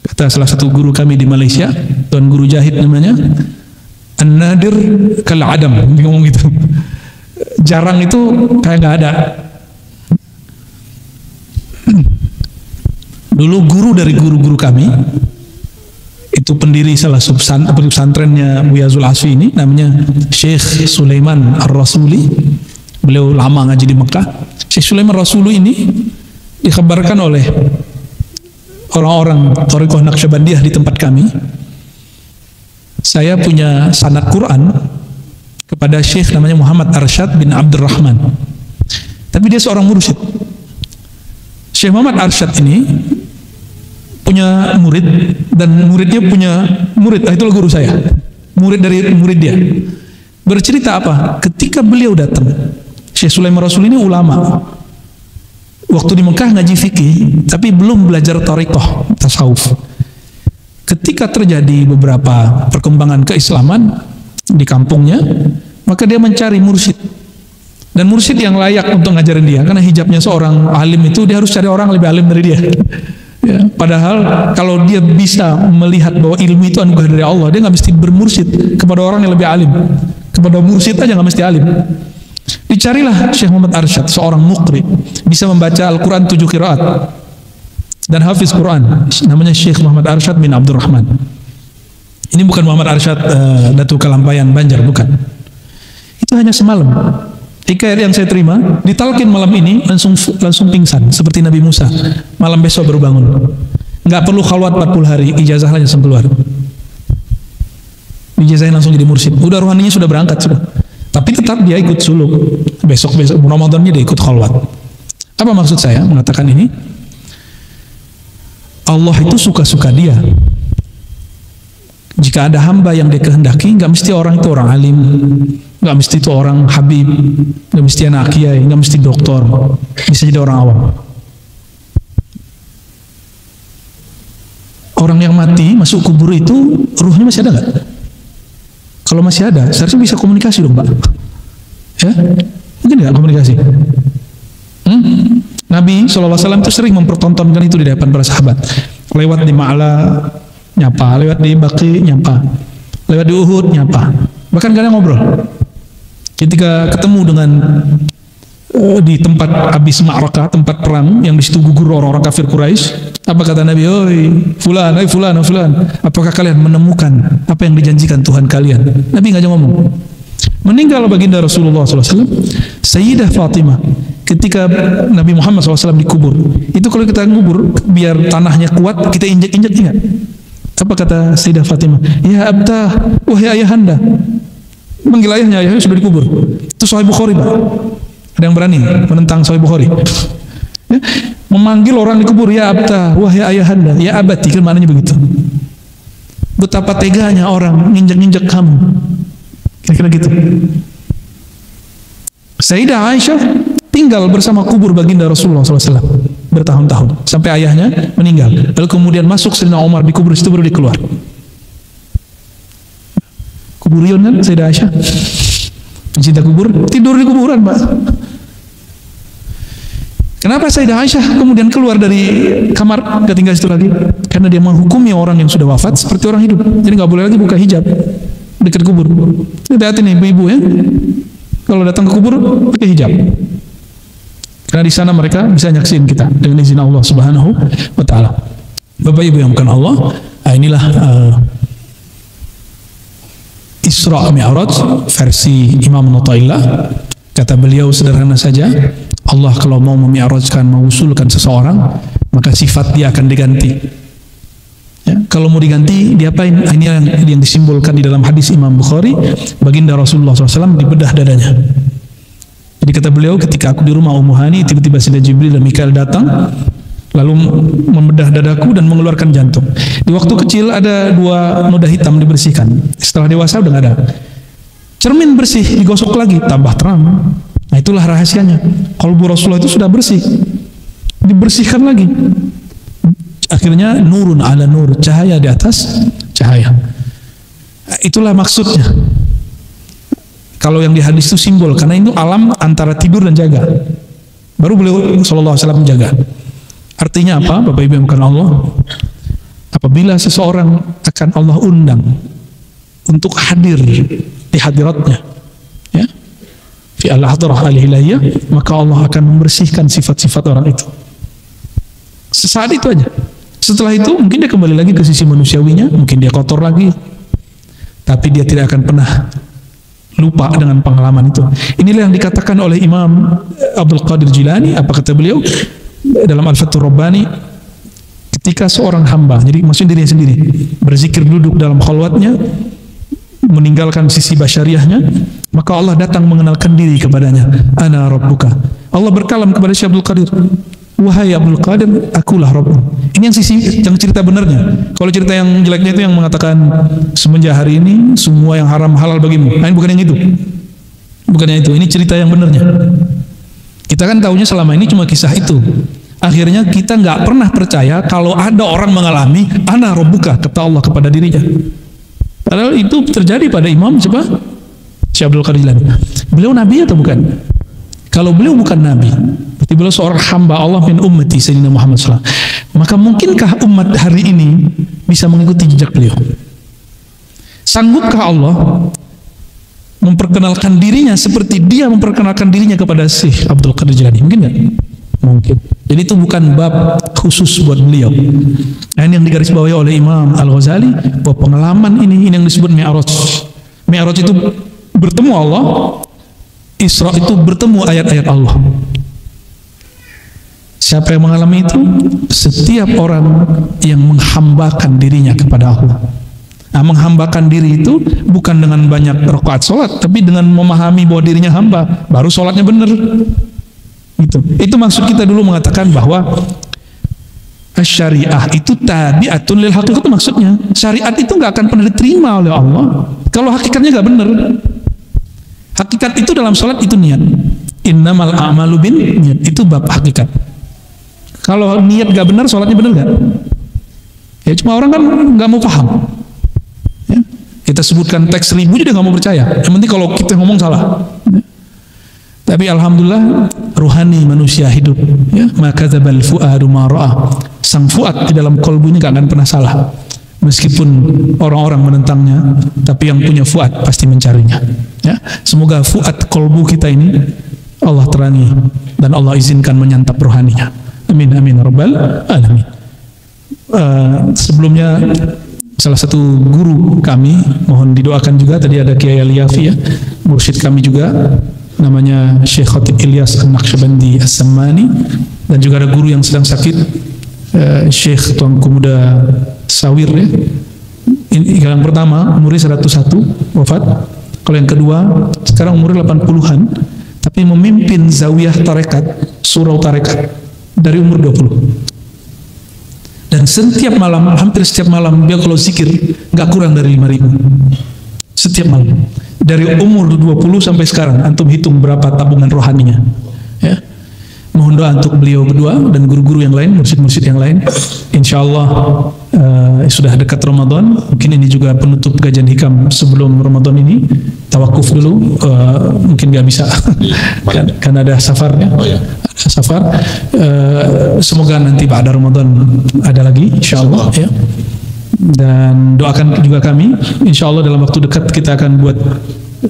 [SPEAKER 1] Kata salah satu guru kami di Malaysia, Tuan Guru Jahid namanya, an-nadir kal adam, dia ngomong gitu. Jarang itu kayak nggak ada. Dulu guru dari guru-guru kami, itu pendiri salah satu pesantrennya Buya Zul Asfi ini, namanya Syekh Sulaiman Ar-Rasuli. Beliau lama ngaji di Mekah. Syekh Sulaiman Rasulu ini dikabarkan oleh orang-orang Thariqah Naqsyabandiyah di tempat kami, saya punya sanad Quran kepada Syekh namanya Muhammad Arsyad bin Abdurrahman. Tapi dia seorang mursyid. Syekh Muhammad Arsyad ini punya murid, dan muridnya punya murid. Itulah guru saya, murid dari murid dia. Bercerita apa? Ketika beliau datang, Syekh Sulaiman Rasul ini ulama. Waktu di Mekah ngaji fikih, tapi belum belajar thariqah, tasawuf. Ketika terjadi beberapa perkembangan keislaman di kampungnya, maka dia mencari mursyid. Dan mursyid yang layak untuk ngajarin dia, karena hijabnya seorang alim itu dia harus cari orang lebih alim dari dia. Ya, padahal kalau dia bisa melihat bahwa ilmu itu anugerah dari Allah, dia nggak mesti bermursyid kepada orang yang lebih alim. Kepada mursyid aja nggak mesti alim. Dicarilah Syekh Muhammad Arsyad, seorang muqri, bisa membaca Al-Quran 7 qiraat dan hafiz Quran, namanya Syekh Muhammad Arsyad bin Abdurrahman. Ini bukan Muhammad Arsyad Datuk Kalampayan Banjar, bukan. Itu hanya semalam. Hikayat yang saya terima, ditalkin malam ini langsung pingsan seperti Nabi Musa. Malam besok baru bangun. Nggak perlu khalwat 40 hari, ijazah langsung keluar. Ijazahnya langsung jadi mursyid. Udah rohaninya sudah berangkat sudah. Tapi tetap dia ikut suluk. Besok Ramadannya dia ikut khalwat. Apa maksud saya mengatakan ini? Allah itu suka-suka dia. Jika ada hamba yang dia kehendaki, nggak mesti orang itu orang alim, nggak mesti itu orang habib, nggak mesti anak kiai, nggak mesti doktor, bisa jadi orang awam. Orang yang mati masuk kubur itu ruhnya masih ada nggak? Kalau masih ada, seharusnya bisa komunikasi dong, Pak. Ya, mungkin nggak komunikasi? Nabi SAW itu sering mempertontonkan itu di depan para sahabat. Lewat di Ma'la nyapa, lewat di Baqi nyapa, lewat di Uhud nyapa. Bahkan kadang ngobrol. Ketika ketemu dengan di tempat habis ma'rakah, tempat perang yang di situ gugur orang-orang kafir Quraisy, apa kata Nabi? Oi fulan, apakah kalian menemukan apa yang dijanjikan Tuhan kalian? Nabi nggak ngomong. Meninggal baginda Rasulullah SAW, Sayyidah Fatimah, ketika Nabi Muhammad SAW dikubur, itu kalau kita ngubur biar tanahnya kuat, kita injek-injek, ingat apa kata Sayyidah Fatimah? Ya abtah, wahai ayahanda. Manggil ayahnya, ayahnya sudah dikubur. Itu Sahih Bukhari, Pak. Ada yang berani menentang Sahih Bukhari? Ya, memanggil orang dikubur, ya abtah, wahai ayahanda, ya abati, kan maknanya begitu. Betapa teganya orang nginjek-nginjek kamu. Kira-kira gitu. Sayyidah Aisyah tinggal bersama kubur baginda Rasulullah SAW bertahun-tahun sampai ayahnya meninggal. Lalu kemudian masuk Sayyidina Umar di kubur itu baru dia keluar. Kuburion kan Sayyidah Aisyah, pencinta kubur, tidur di kuburan, Pak. Kenapa Sayyidah Aisyah kemudian keluar dari kamar, gak tinggal situ lagi? Karena dia menghukumi orang yang sudah wafat seperti orang hidup. Jadi gak boleh lagi buka hijab dekat kubur. Hati-hati nih ibu-ibu ya, kalau datang ke kubur pakai hijab, karena di sana mereka bisa nyaksiin kita dengan izin Allah Subhanahu wa Ta'ala. Bapak Ibu yang bukan Allah, inilah Isra Mi'raj versi Imam Nu'taillah. Kata beliau sederhana saja, Allah kalau mau memi'rajkan, mengusulkan seseorang, maka sifat dia akan diganti. Ya, kalau mau diganti, diapain? Ini yang disimbolkan di dalam hadis Imam Bukhari, baginda Rasulullah SAW dibedah dadanya. Jadi kata beliau, ketika aku di rumah Ummu Hani, tiba-tiba Sayyidina Jibril dan Mikail datang, lalu membedah dadaku dan mengeluarkan jantung. Di waktu kecil ada 2 noda hitam dibersihkan. Setelah dewasa udah nggak ada. Cermin bersih, digosok lagi, tambah terang. Nah itulah rahasianya. Qalbu Rasulullah itu sudah bersih, dibersihkan lagi. Akhirnya nurun ala nur, cahaya di atas cahaya. Itulah maksudnya. Kalau yang di hadis itu simbol, karena itu alam antara tidur dan jaga. Baru beliau sallallahu alaihi wasallam menjaga. Artinya apa? Bapak Ibu yang bukan Allah, apabila seseorang akan Allah undang untuk hadir di hadiratnya, ya, fi al-hadrah al-ilahiyah, maka Allah akan membersihkan sifat-sifat orang itu. Sesaat itu aja. Setelah itu mungkin dia kembali lagi ke sisi manusiawinya, mungkin dia kotor lagi, tapi dia tidak akan pernah lupa dengan pengalaman itu. Inilah yang dikatakan oleh Imam Abdul Qadir Jilani. Apa kata beliau dalam Al-Fathur Rabbani? Ketika seorang hamba, jadi maksudnya dirinya sendiri, berzikir duduk dalam khalwatnya, meninggalkan sisi basyariahnya, maka Allah datang mengenalkan diri kepadanya. Ana Rabbuka. Allah berkalam kepada Syekh Abdul Qadir, wahai Abdul Qadir, akulah Rabbmu. Ini yang sisi, yang cerita benarnya. Kalau cerita yang jeleknya itu yang mengatakan semenjak hari ini semua yang haram halal bagimu. Nah, bukan yang itu. Bukan yang itu. Ini cerita yang benarnya. Kita kan tahunya selama ini cuma kisah itu. Akhirnya kita nggak pernah percaya kalau ada orang mengalami ana rabbuka, kata Allah kepada dirinya. Padahal itu terjadi pada Imam siapa? Syekh Abdul Qadir Jilani. Beliau nabi atau bukan? Kalau beliau bukan nabi, berarti beliau seorang hamba Allah min ummati Sayyidina Muhammad SAW. Maka mungkinkah umat hari ini bisa mengikuti jejak beliau? Sanggupkah Allah memperkenalkan dirinya seperti dia memperkenalkan dirinya kepada Syekh Abdul Qadir Jilani? Mungkin nggak? Mungkin. Jadi itu bukan bab khusus buat beliau. Nah, ini yang digarisbawahi oleh Imam Al-Ghazali, bahwa pengalaman ini yang disebut Mi'raj. Mi'raj itu bertemu Allah, Isra itu bertemu ayat-ayat Allah. Siapa yang mengalami itu? Setiap orang yang menghambakan dirinya kepada Allah. Nah, menghambakan diri itu bukan dengan banyak rakaat sholat, tapi dengan memahami bahwa dirinya hamba, baru sholatnya benar. Itu maksud kita dulu mengatakan bahwa syariah itu tabi'atun lil haqiqah. Itu maksudnya syariat itu nggak akan pernah diterima oleh Allah kalau hakikatnya nggak benar. Hakikat itu dalam sholat itu niat. Innamal a'malu bin niat. Itu bab hakikat. Kalau niat gak benar, sholatnya benar gak? Ya cuma orang kan gak mau paham. Ya. Kita sebutkan teks 1000 dia gak mau percaya. Yang penting kalau kita ngomong salah. Ya. Tapi alhamdulillah ruhani manusia hidup. Ya. Maka dzabal fuadu ma ra'a. Sang fuad di dalam kolbu ini gak akan pernah salah. Meskipun orang-orang menentangnya, tapi yang punya fuad pasti mencarinya. Ya, semoga fuad kolbu kita ini Allah terangi dan Allah izinkan menyantap rohaninya. Amin amin rabbal alamin. Sebelumnya salah satu guru kami mohon didoakan juga, tadi ada Kiai Aliyafi ya, mursyid kami juga, namanya Syekh Khatib Ilyas An-Naqsyabandi As-Sammani, dan juga ada guru yang sedang sakit, Syekh Tuanku Muda Sawir ya. Yang pertama umurnya 101 wafat. Kalau yang kedua sekarang umurnya 80-an, tapi memimpin zawiyah tarekat, surau tarekat dari umur 20. Dan setiap malam, hampir setiap malam dia kalau zikir nggak kurang dari 5.000 setiap malam. Dari umur 20 sampai sekarang, antum hitung berapa tabungan rohaninya. Ya. Mohon doa untuk beliau berdua dan guru-guru yang lain, mursyid-mursyid yang lain. Insya Allah sudah dekat Ramadan. Mungkin ini juga penutup kajian hikam sebelum Ramadan ini. Tawakuf dulu, mungkin nggak bisa kan ada safarnya. Ada safar. Semoga nanti pada Ramadan ada lagi, insya Allah ya. Dan doakan juga kami, insya Allah dalam waktu dekat kita akan buat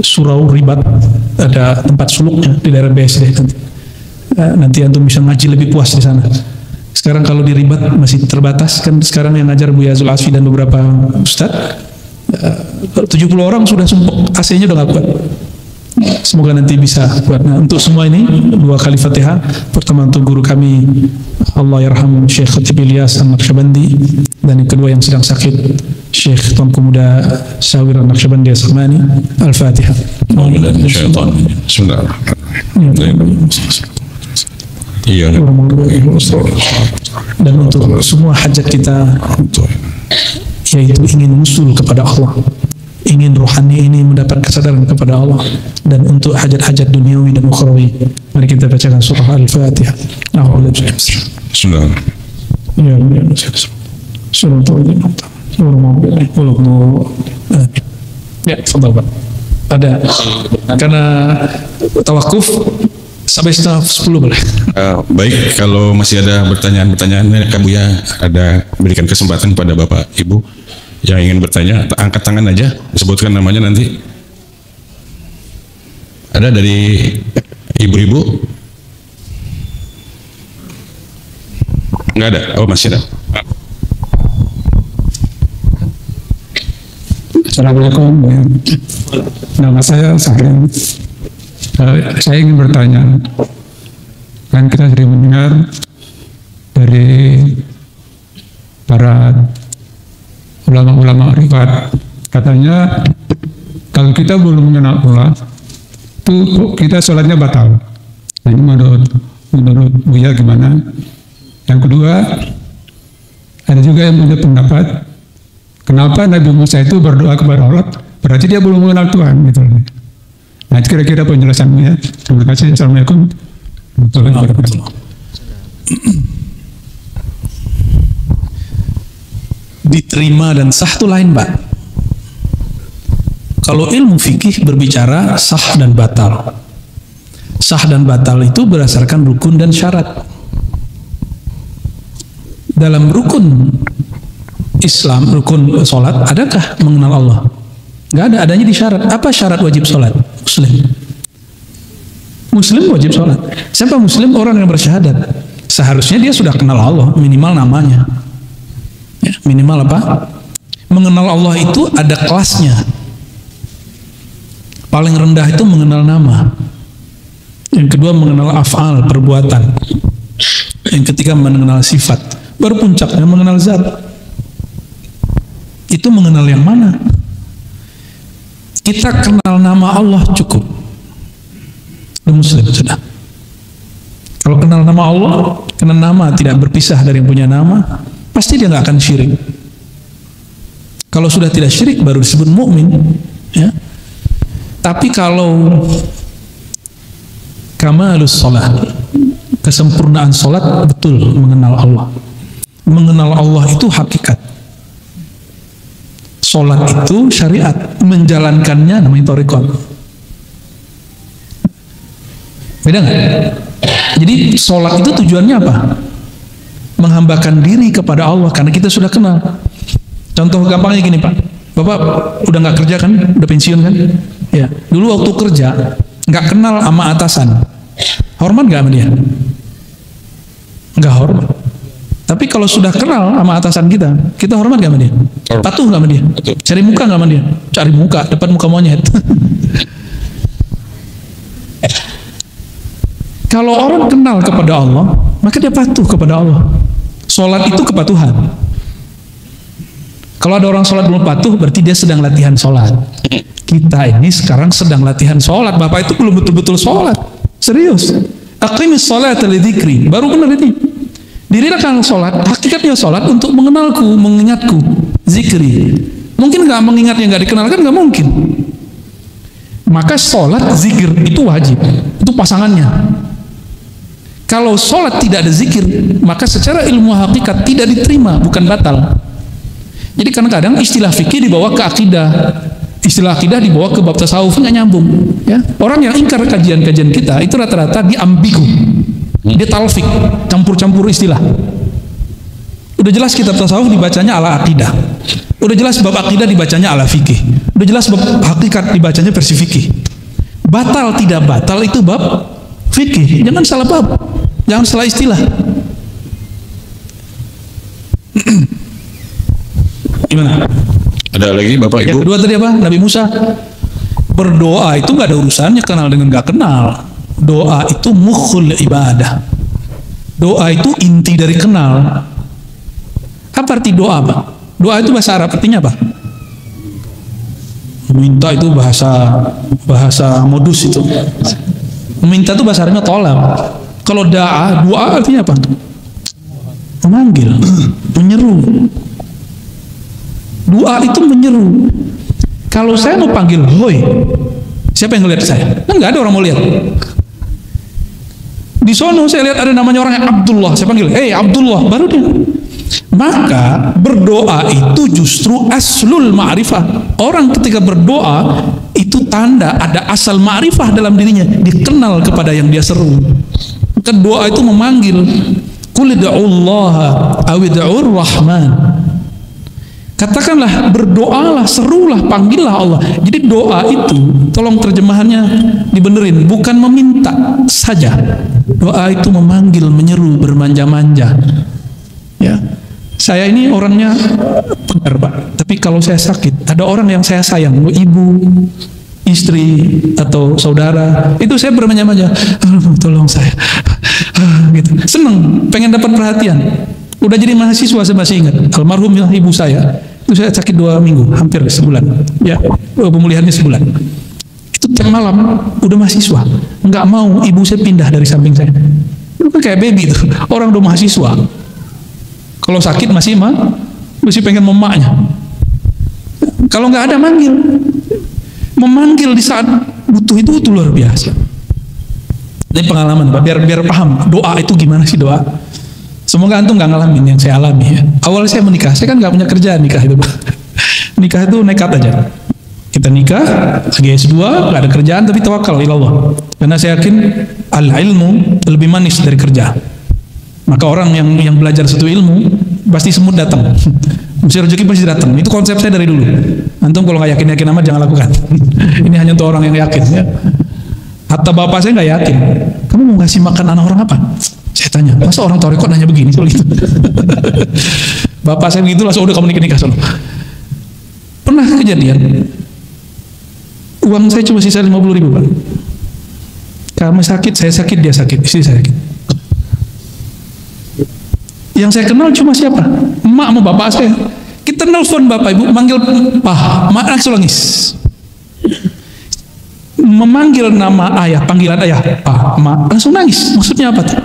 [SPEAKER 1] surau ribat, ada tempat suluknya di daerah BSD nanti. Nanti antum bisa ngaji lebih puas di sana. Sekarang kalau di ribat masih terbatas, kan sekarang yang ngajar Buya Zul Asfi dan beberapa ustaz, 70 orang sudah sumpuk, AC-nya udah gak kuat. Semoga nanti bisa buat. Nah, untuk semua ini 2 kali Fatihah. Pertama untuk guru kami Allah yarham Syekh Khatib Ilyas An-Naqsyabandi, dan yang kedua yang sedang sakit Syekh Tuanku Muda Sawir An-Naqsyabandi As-Sammani. Al-Fatihah. Bismillahirrahmanirrahim. Iya. dan untuk semua hajat kita, yaitu ingin usul kepada Allah, ingin rohani ini mendapat kesadaran kepada Allah, dan untuk hajat-hajat duniawi dan ukhrawi. Mari kita bacakan surah Al-Fatihah.
[SPEAKER 2] Sudah.
[SPEAKER 1] Ya, fadhal Pak. Ada, karena tawakuf sampai setengah 10 boleh.
[SPEAKER 2] Baik, kalau masih ada pertanyaan-pertanyaan, Kak Buya ada berikan kesempatan pada Bapak Ibu yang ingin bertanya, angkat tangan aja, sebutkan namanya nanti. Ada dari ibu-ibu? Enggak ada? Oh, masih ada.
[SPEAKER 3] Assalamualaikum. Nama saya Sahrul. Saya ingin bertanya, kan kita sering mendengar dari para ulama-ulama rifat, katanya kalau kita belum mengenal Allah, itu kita sholatnya batal. Nah, ini menurut Buya gimana? Yang kedua, ada juga yang punya pendapat, kenapa Nabi Musa itu berdoa kepada Allah, berarti dia belum mengenal Tuhan, gitu. Nah, kira-kira penjelasannya. Terima kasih. Assalamualaikum warahmatullahi wabarakatuh.
[SPEAKER 1] Diterima dan sah itu lain, Pak. Kalau ilmu fikih berbicara sah dan batal. Sah dan batal itu berdasarkan rukun dan syarat. Dalam rukun Islam, rukun sholat, adakah mengenal Allah? Nggak ada, adanya di syarat. Apa syarat wajib sholat? Muslim wajib sholat. Siapa Muslim? Orang yang bersyahadat. Seharusnya dia sudah kenal Allah, minimal namanya. Ya, minimal apa? Mengenal Allah itu ada kelasnya. Paling rendah itu mengenal nama. Yang kedua mengenal af'al, perbuatan. Yang ketiga mengenal sifat. Baru puncaknya mengenal zat. Itu mengenal yang mana? Kita kenal nama Allah cukup. Muslim sudah. Kalau kenal nama Allah, kenal nama tidak berpisah dari yang punya nama, pasti dia nggak akan syirik. Kalau sudah tidak syirik baru disebut mukmin, ya. Tapi kalau kamalus sholat, kesempurnaan sholat, betul mengenal Allah. Mengenal Allah itu hakikat. Sholat itu syariat, menjalankannya namanya thariqat. Beda nggak? Jadi sholat itu tujuannya apa? Menghambakan diri kepada Allah karena kita sudah kenal. Contoh gampangnya gini Pak, Bapak udah nggak kerja kan, udah pensiun kan? Ya, dulu waktu kerja nggak kenal sama atasan, hormat nggak sama dia? Nggak hormat. Tapi kalau sudah kenal sama atasan kita, kita hormat nggak sama dia? Patuh nggak sama dia? Cari muka nggak sama dia? Cari muka, depan muka monyet. Kalau orang kenal kepada Allah, maka dia patuh kepada Allah. Sholat itu kepatuhan. Kalau ada orang sholat belum patuh, berarti dia sedang latihan sholat. Kita ini sekarang sedang latihan sholat. Bapak itu belum betul-betul sholat. Serius. Aqimis sholata li dzikri. Baru benar ini. Dirikan sholat, hakikatnya sholat untuk mengenalku, mengingatku. Zikri. Mungkin nggak mengingatnya, nggak dikenalkan, nggak mungkin. Maka sholat, zikir itu wajib. Itu pasangannya. Kalau sholat tidak ada zikir, maka secara ilmu hakikat tidak diterima, bukan batal. Jadi kadang-kadang istilah fikih dibawa ke akidah, istilah akidah dibawa ke bab tasawuf, nggak nyambung. Ya? Orang yang ingkar kajian-kajian kita itu rata-rata dia ambigu, dia talfik, campur-campur istilah. Udah jelas kitab tasawuf dibacanya ala akidah, udah jelas bab akidah dibacanya ala fikih, udah jelas bab hakikat dibacanya versi fikih. Batal tidak batal itu bab fikih, jangan salah bab, jangan salah istilah. Gimana?
[SPEAKER 2] Ada lagi Bapak Ibu?
[SPEAKER 1] Yang kedua tadi apa? Nabi Musa berdoa itu nggak ada urusannya kenal dengan nggak kenal. Doa itu mukhul ibadah. Doa itu inti dari kenal. Apa arti doa, Pak? Doa itu bahasa Arab artinya apa? Minta itu bahasa modus itu. Meminta itu bahasa Arabnya tolak. Kalau doa artinya apa? memanggil, menyeru. Doa itu menyeru. Kalau saya mau panggil, hoi, siapa yang ngeliat saya? Enggak ada orang mau lihat. Di sono saya lihat ada namanya orang Abdullah, saya panggil, hey Abdullah, baru dia. Maka berdoa itu justru aslul ma'rifah. Orang ketika berdoa itu tanda ada asal ma'rifah dalam dirinya, dikenal kepada yang dia seru. Maka doa itu memanggil, qul ud'ullaha aw ud'ur rahman. Katakanlah, berdoalah, serulah, panggillah Allah. Jadi doa itu, tolong terjemahannya dibenerin, bukan meminta saja. Doa itu memanggil, menyeru, bermanja-manja. Ya, saya ini orangnya pegar, Pak. Tapi kalau saya sakit, ada orang yang saya sayang, ibu, istri, atau saudara, itu saya bermanja-manja, tolong saya, gitu. Seneng, pengen dapat perhatian. Udah jadi mahasiswa saya masih ingat, almarhum ibu saya, itu saya sakit 2 minggu, hampir sebulan, ya, pemulihannya sebulan. Itu tiap malam, udah mahasiswa, nggak mau ibu saya pindah dari samping saya. Itu kan kayak baby tuh, orang udah mahasiswa. Kalau sakit masih pengen memaknya. Kalau nggak ada memanggil di saat butuh itu luar biasa. Ini pengalaman, Pak, biar paham doa itu gimana sih doa. Semoga antum nggak ngalamin yang saya alami ya. Awal saya menikah, saya kan nggak punya kerjaan nikah itu, Pak. Nikah itu nekat aja. Kita nikah, lagi S2, nggak ada kerjaan tapi tawakal ilallah. Karena saya yakin al-ilmu lebih manis dari kerja. Maka orang yang belajar satu ilmu pasti semut datang. Mesti rezeki pasti datang. Itu konsep saya dari dulu. Antum kalau nggak yakin amat jangan lakukan. Ini hanya untuk orang yang yakin ya. Hatta bapak saya nggak yakin. Kamu mau ngasih makan anak orang apa? Saya tanya, masa orang tarekat nanya begini soal itu? Bapak saya begitu langsung, udah kamu nikah soal. Pernah kejadian, uang saya cuma sisa 50.000, Pak. Kamu sakit, saya sakit, dia sakit, istri saya sakit. Yang saya kenal cuma siapa? Emak sama bapak saya. Kita nelfon bapak ibu, manggil mak langsung nangis. Memanggil nama ayah, panggilan ayah, mak langsung nangis. Maksudnya apa tuh?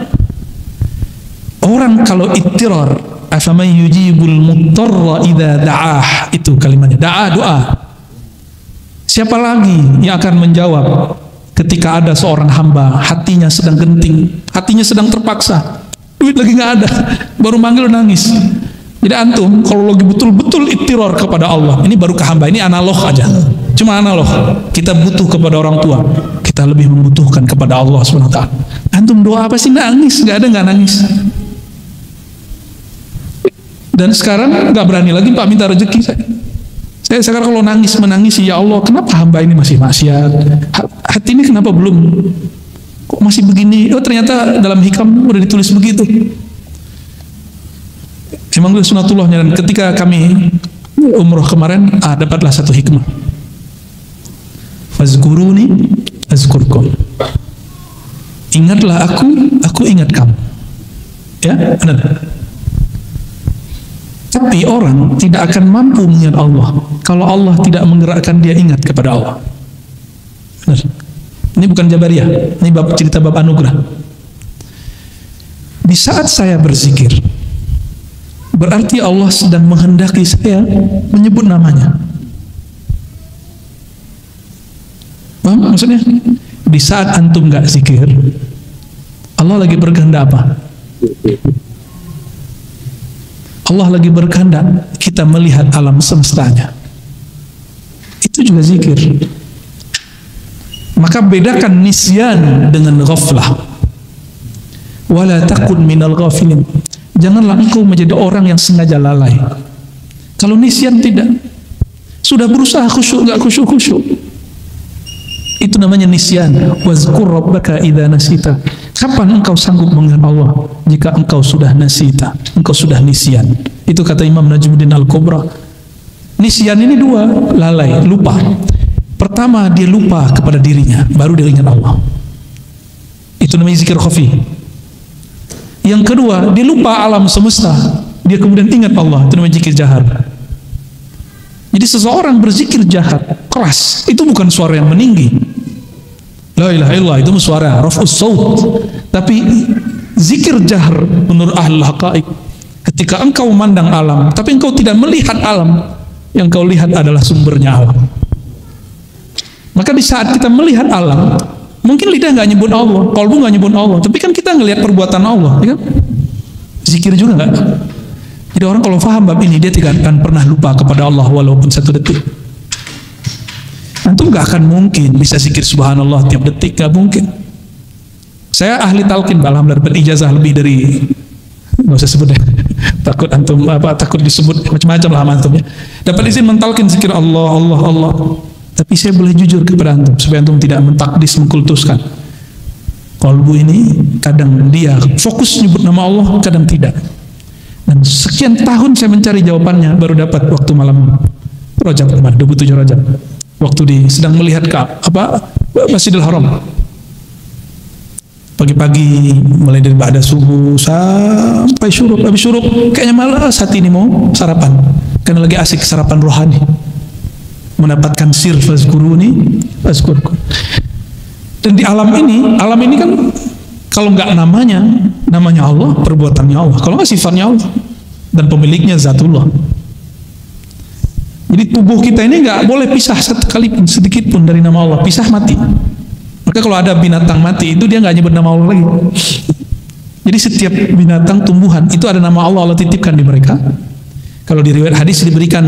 [SPEAKER 1] Orang kalau ittirar, afaman yujibul muttarra idza da'ah, itu kalimatnya, doa. Siapa lagi yang akan menjawab ketika ada seorang hamba hatinya sedang genting, hatinya sedang terpaksa, duit lagi nggak ada, baru manggil nangis. Jadi antum kalau lagi betul-betul ittirar kepada Allah, ini baru ke hamba, ini analog aja, cuma analog. Kita butuh kepada orang tua, kita lebih membutuhkan kepada Allah SWT. Antum doa apa sih nangis? Nggak ada, nggak nangis. Dan sekarang nggak berani lagi Pak minta rezeki saya sekarang kalau menangis, ya Allah, kenapa hamba ini masih maksiat? Hati ini kenapa belum? Kok masih begini? Oh ternyata dalam hikam udah ditulis begitu. Emang udah sunatullahnya. Dan ketika kami umroh kemarin, dapatlah satu hikmah. Fazkuruni azkurkum. Ingatlah aku ingat kamu. Ya, benar. Tapi orang tidak akan mampu mengingat Allah kalau Allah tidak menggerakkan dia ingat kepada Allah. Benar. Ini bukan Jabariyah, ini cerita bab anugerah. Di saat saya berzikir, berarti Allah sedang menghendaki saya menyebut namanya. Paham maksudnya? Di saat antum gak zikir, Allah lagi berkehendak apa? Allah lagi berkehendak kita melihat alam semestanya. Itu juga zikir. Maka bedakan nisyan dengan ghaflah. Wala takun minal ghafilin. Janganlah engkau menjadi orang yang sengaja lalai. Kalau nisyan tidak, sudah berusaha khusyuk enggak khusyuk. Itu namanya nisyan. Wazkur rabbaka idza nasita. Kapan engkau sanggup mengingat Allah? Jika engkau sudah nasita, engkau sudah nisyan. Itu kata Imam Najmuddin Al-Kubra. Nisyan ini dua, lalai, lupa. Pertama, dia lupa kepada dirinya, baru dia ingat Allah. Itu namanya zikir khafi. Yang kedua, dia lupa alam semesta, dia kemudian ingat Allah. Itu namanya zikir jahar. Jadi seseorang berzikir jahar keras, itu bukan suara yang meninggi. La ilaha illallah, itu suara raf'us saut. Tapi zikir jahar menurut ahlul haqaiq, Ketika engkau memandang alam, tapi engkau tidak melihat alam, yang kau lihat adalah sumbernya alam. Maka di saat kita melihat alam, mungkin lidah nggak nyebut Allah, kalbu nggak nyebut Allah, tapi kan kita ngelihat perbuatan Allah, ya kan? Zikir juga nggak? Jadi orang kalau faham bab ini, dia tidak akan pernah lupa kepada Allah walaupun satu detik. Antum nggak akan mungkin bisa zikir subhanallah tiap detik, nggak mungkin. Saya ahli talqin, alhamdulillah dapat ijazah lebih dari, nggak usah sebut deh, takut antum takut disebut macam-macam lah antum ya. Dapat izin mentalkin zikir Allah, Allah, Allah. Tapi saya boleh jujur kepada antum supaya antum tidak mentakdis, mengkultuskan. Qalbu ini kadang dia fokus nyebut nama Allah, kadang tidak. Dan sekian tahun saya mencari jawabannya, baru dapat waktu malam Rajab kemarin, 27 Rajab. Waktu sedang melihat ke Masjidil Haram. Pagi-pagi mulai dari ba'da subuh sampai syuruk, habis syuruk kayaknya malas hati ini mau sarapan, karena lagi asik sarapan rohani, mendapatkan sir fazkuruni fazkurkum. Dan di alam ini kan kalau nggak namanya Allah, perbuatannya Allah, kalau nggak sifatnya Allah dan pemiliknya zatullah. Jadi tubuh kita ini nggak boleh pisah sekalipun, sedikit pun dari nama Allah, pisah mati. Maka kalau ada binatang mati itu dia nggak nyebut nama Allah lagi. Jadi setiap binatang, tumbuhan itu ada nama Allah, Allah titipkan di mereka. Kalau di riwayat hadis diberikan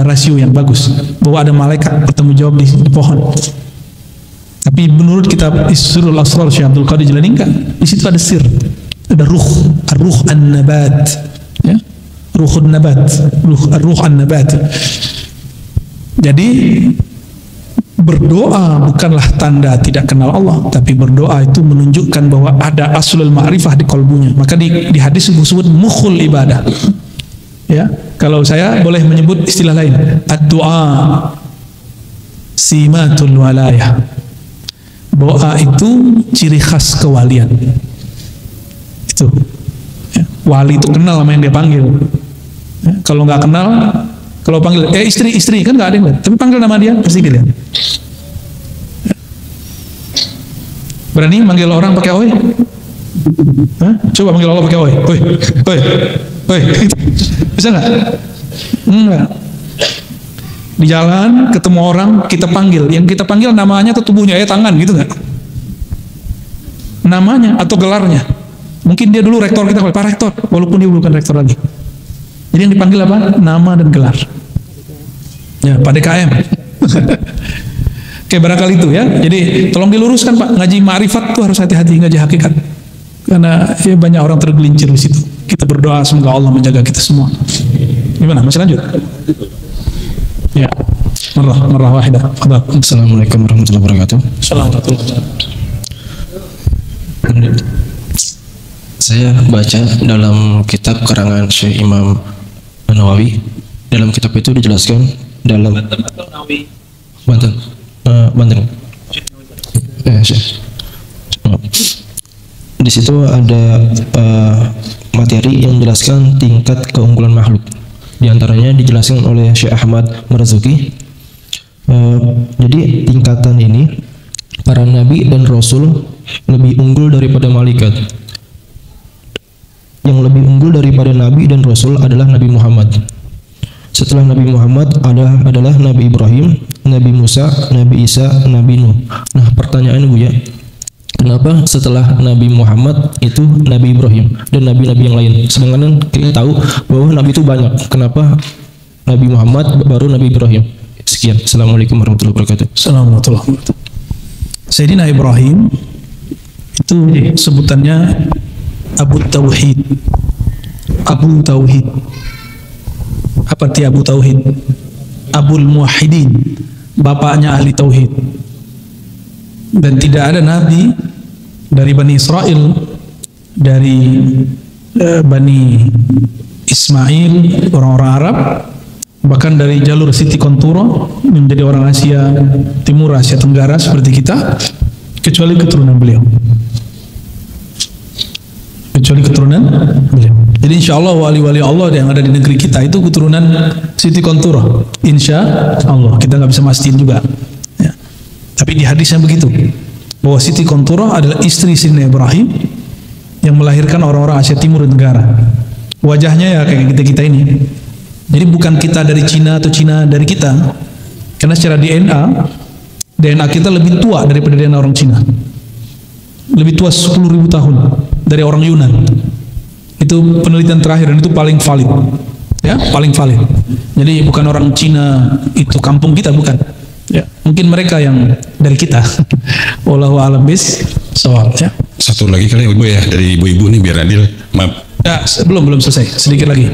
[SPEAKER 1] rasio yang bagus bahwa ada malaikat bertanggung jawab di pohon. Tapi menurut kitab Isrul Asrar Syekh Abdul Qadir Jilani enggak, di situ ada sir, ada ruh an-nabat, ya, ruhun nabat, ruh an-nabat. Jadi berdoa bukanlah tanda tidak kenal Allah, tapi berdoa itu menunjukkan bahwa ada aslul ma'rifah di kalbunya. Maka di hadis disebut mukhul ibadah. Ya, kalau saya boleh menyebut istilah lain, ad-du'a simatul walayah. Doa itu ciri khas kewalian. Itu. Ya, wali itu kenal sama yang dia panggil. Ya, kalau nggak kenal, kalau panggil istri kan nggak ada yang lihat, tapi panggil nama dia pasti dia lihat. Berani manggil orang pakai oi? Hah? Coba manggil Allah pakai oi. Oi. Bisa nggak? Enggak. Di jalan ketemu orang kita panggil, yang kita panggil namanya atau tubuhnya, tangan gitu nggak? Namanya atau gelarnya. Mungkin dia dulu rektor kita, Pak Rektor, walaupun dia bukan rektor lagi. Jadi yang dipanggil apa? Nama dan gelar. Ya, Pak DKM. Oke, barangkali itu ya. Jadi tolong diluruskan Pak, ngaji ma'rifat tuh harus hati-hati, ngaji hakikat. Karena ya, banyak orang tergelincir di situ. Kita berdoa semoga Allah menjaga kita semua. Gimana? Masih lanjut? Ya. Marrah wahidah.
[SPEAKER 4] Assalamualaikum warahmatullahi wabarakatuh.
[SPEAKER 1] Assalamualaikum.
[SPEAKER 4] Saya baca dalam kitab karangan Syekh Imam Nawawi. Dalam kitab itu dijelaskan dalam Banten. Di situ ada materi yang menjelaskan tingkat keunggulan makhluk. Di antaranya dijelaskan oleh Syekh Ahmad Marzuki. Jadi tingkatan ini para nabi dan rasul lebih unggul daripada malaikat. Yang lebih unggul daripada nabi dan rasul adalah Nabi Muhammad. Setelah Nabi Muhammad adalah Nabi Ibrahim, Nabi Musa, Nabi Isa, Nabi Nuh. Nah, pertanyaan Bu ya, kenapa setelah Nabi Muhammad itu Nabi Ibrahim dan nabi-nabi yang lain? Sedangkan kita tahu bahwa nabi itu banyak. Kenapa Nabi Muhammad baru Nabi Ibrahim? Sekian. Assalamualaikum warahmatullahi wabarakatuh.
[SPEAKER 1] Assalamualaikum warahmatullahi wabarakatuh. Sayyidina Ibrahim itu sebutannya Abu Tauhid. Abu Tauhid. Apa arti Abu Tauhid? Abul Muwahhidin, bapaknya ahli tauhid. Dan tidak ada nabi dari Bani Israel, dari Bani Ismail, orang-orang Arab, bahkan dari jalur Siti Konturo menjadi orang Asia Timur, Asia Tenggara seperti kita, kecuali keturunan beliau. Jadi insya Allah wali-wali Allah yang ada di negeri kita itu keturunan Siti Konturo. Insya Allah, kita nggak bisa mastiin juga. Ya. Tapi di hadisnya begitu, bahwa Siti Konturo adalah istri Sayyidina Ibrahim yang melahirkan orang-orang Asia Timur dan Tenggara. Wajahnya ya kayak kita ini. Jadi bukan kita dari Cina atau Cina dari kita. Karena secara DNA kita lebih tua daripada DNA orang Cina. Lebih tua 10.000 tahun dari orang Yunan. Itu penelitian terakhir dan itu paling valid. Ya, paling valid. Jadi bukan orang Cina itu kampung kita, bukan. Ya, mungkin mereka yang dari kita. Wallahu a'lam bis-shawab, ya.
[SPEAKER 2] Satu lagi kali Ibu ya, dari ibu-ibu nih biar adil. Maaf.
[SPEAKER 1] Ya, belum selesai. Sedikit lagi.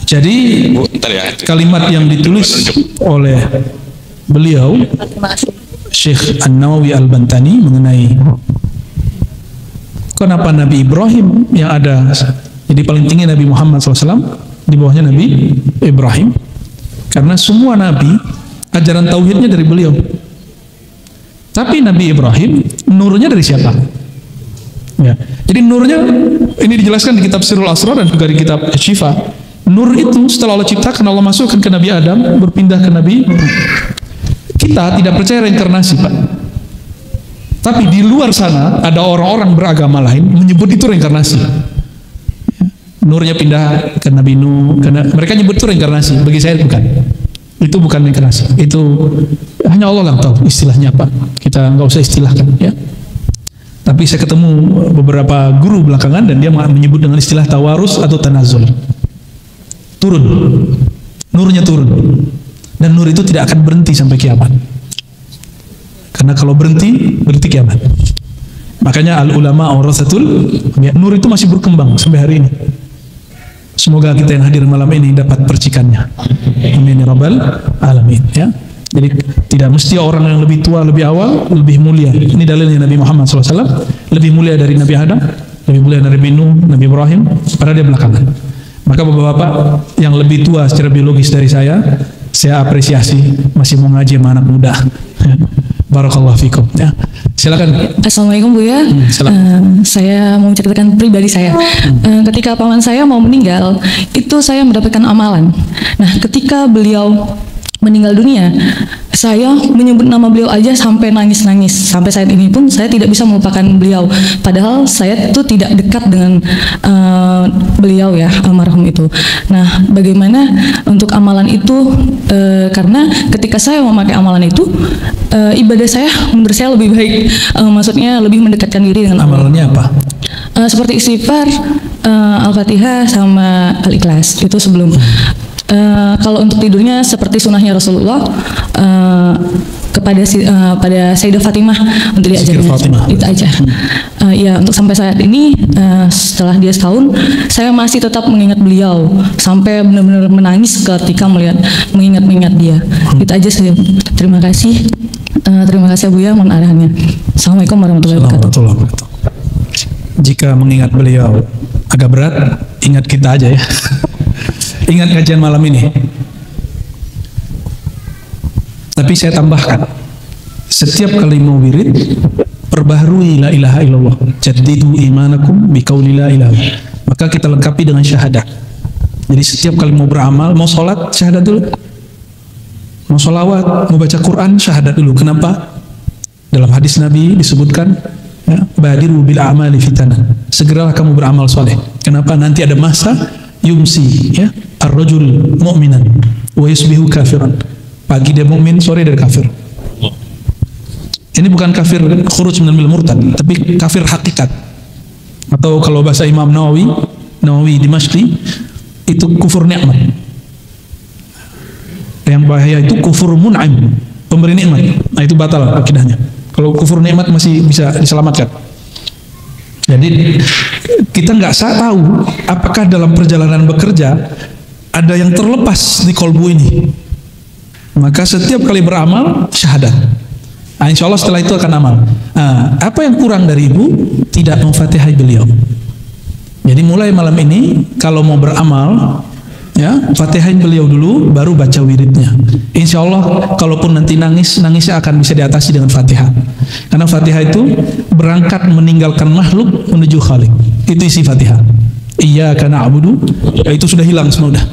[SPEAKER 1] Jadi kalimat yang ditulis oleh beliau Syekh An-Nawawi Al-Bantani mengenai kenapa Nabi Ibrahim yang ada, jadi paling tinggi Nabi Muhammad SAW, di bawahnya Nabi Ibrahim, karena semua Nabi ajaran tauhidnya dari beliau. Tapi Nabi Ibrahim nurnya dari siapa? Ya. Jadi nurnya ini dijelaskan di kitab Sirrul Asrar dan juga di kitab Syifa. Nur itu setelah Allah ciptakan, Allah masukkan ke Nabi Adam, berpindah ke Nabi. Kita tidak percaya reinkarnasi, Pak. Tapi di luar sana ada orang-orang beragama lain menyebut itu reinkarnasi. Nurnya pindah ke Nabi Nuh, karena mereka nyebut itu reinkarnasi. Bagi saya bukan. Itu bukan reinkarnasi. Itu hanya Allah yang tahu istilahnya apa. Kita nggak usah istilahkan, ya. Tapi saya ketemu beberapa guru belakangan dan dia menyebut dengan istilah tawarus atau tanazul. Turun, nurnya turun, dan nur itu tidak akan berhenti sampai kiamat. Karena kalau berhenti kiamat. Makanya al ulama warasatul anbiya. Nur itu masih berkembang sampai hari ini. Semoga kita yang hadir malam ini dapat percikannya. Amin ya rabbal alamin. Ya. Jadi tidak mesti orang yang lebih tua lebih awal lebih mulia. Ini dalilnya Nabi Muhammad SAW lebih mulia dari Nabi Adam, lebih mulia dari Nabi Nuh, Nabi Ibrahim, padahal dia belakangan. Maka bapak-bapak yang lebih tua secara biologis dari saya apresiasi masih mau ngaji sama anak muda. Barakallahu fikum. Ya. Silakan.
[SPEAKER 5] Assalamualaikum Bu ya. Saya mau menceritakan pribadi saya. Ketika paman saya mau meninggal, itu saya mendapatkan amalan. Nah, ketika beliau meninggal dunia, saya menyebut nama beliau aja sampai nangis-nangis. Sampai saat ini pun saya tidak bisa melupakan beliau. Padahal saya tuh tidak dekat dengan beliau ya, almarhum itu. Nah, bagaimana untuk amalan itu? Karena ketika saya memakai amalan itu, ibadah saya menurut saya lebih baik. Maksudnya lebih mendekatkan diri dengan Allah.
[SPEAKER 1] Amalannya apa?
[SPEAKER 5] Seperti istighfar, Al-Fatihah sama Al-Ikhlas. Itu sebelum. Kalau untuk tidurnya seperti sunnahnya Rasulullah, pada Sayyidah Fatimah untuk diajarkan itu aja. Ya, untuk sampai saat ini setelah dia setahun, saya masih tetap mengingat beliau sampai benar-benar menangis ketika mengingat dia. Itu aja saja. Terima kasih Bu ya, mohon arahannya. Assalamualaikum warahmatullahi wabarakatuh.
[SPEAKER 1] Jika mengingat beliau agak berat, ingat kita aja ya. Ingat kajian malam ini. Tapi saya tambahkan, setiap kali mau wirid, perbaharui la ilaha illallah, jaddidu imanakum biqauli la ilaha. Maka kita lengkapi dengan syahadat. Jadi setiap kali mau beramal, mau sholat, syahadat dulu. Mau sholawat, mau baca Quran, syahadat dulu. Kenapa? Dalam hadis Nabi disebutkan, ya, badiru bil a'mali fitanan. Segeralah kamu beramal soleh. Kenapa? Nanti ada masa yumsi, ya, ar-rajul mu'minan wa yusbihu kafiran. Pagi dia mukmin, sore dia kafir. Ini bukan kafir khuruj minal murtad, tapi kafir hakikat. Atau kalau bahasa Imam Nawawi Dimashqi, itu kufur nikmat. Yang bahaya itu kufur mun'im, pemberi nikmat. Nah, itu batal akidahnya. Kalau kufur nikmat masih bisa diselamatkan. Jadi kita nggak tahu apakah dalam perjalanan bekerja ada yang terlepas di kolbu ini. Maka setiap kali beramal syahadat. Nah, insya Allah setelah itu akan amal. Nah, apa yang kurang dari ibu? Tidak memfatihai beliau. Jadi mulai malam ini kalau mau beramal, ya, fatihain beliau dulu, baru baca wiridnya. Insya Allah kalaupun nanti nangisnya akan bisa diatasi dengan fatihah. Karena fatihah itu berangkat meninggalkan makhluk menuju khalik. Itu isi fatihah. Iyyaka na'budu, ya, itu sudah hilang semua udah.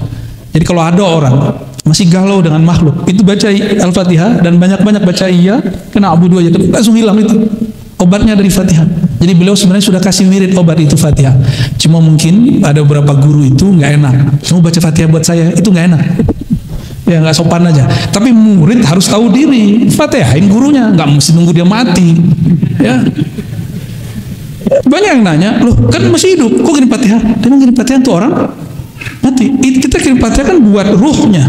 [SPEAKER 1] Jadi kalau ada orang masih galau dengan makhluk, itu baca Al-Fatihah dan banyak-banyak baca iyyaka na'budu aja, langsung hilang itu. Obatnya dari Fatihah. Jadi beliau sebenarnya sudah kasih wirid obat itu Fatihah. Cuma mungkin ada beberapa guru itu nggak enak. Kamu baca Fatihah buat saya itu nggak enak. Ya nggak sopan aja. Tapi murid harus tahu diri. Fatihahin gurunya, nggak mesti nunggu dia mati. Ya. Banyak yang nanya, loh kan masih hidup, kok kirim Fatihah? Dia mau kirim Fatihah untuk orang mati. Kita kirim Fatihah kan buat ruhnya,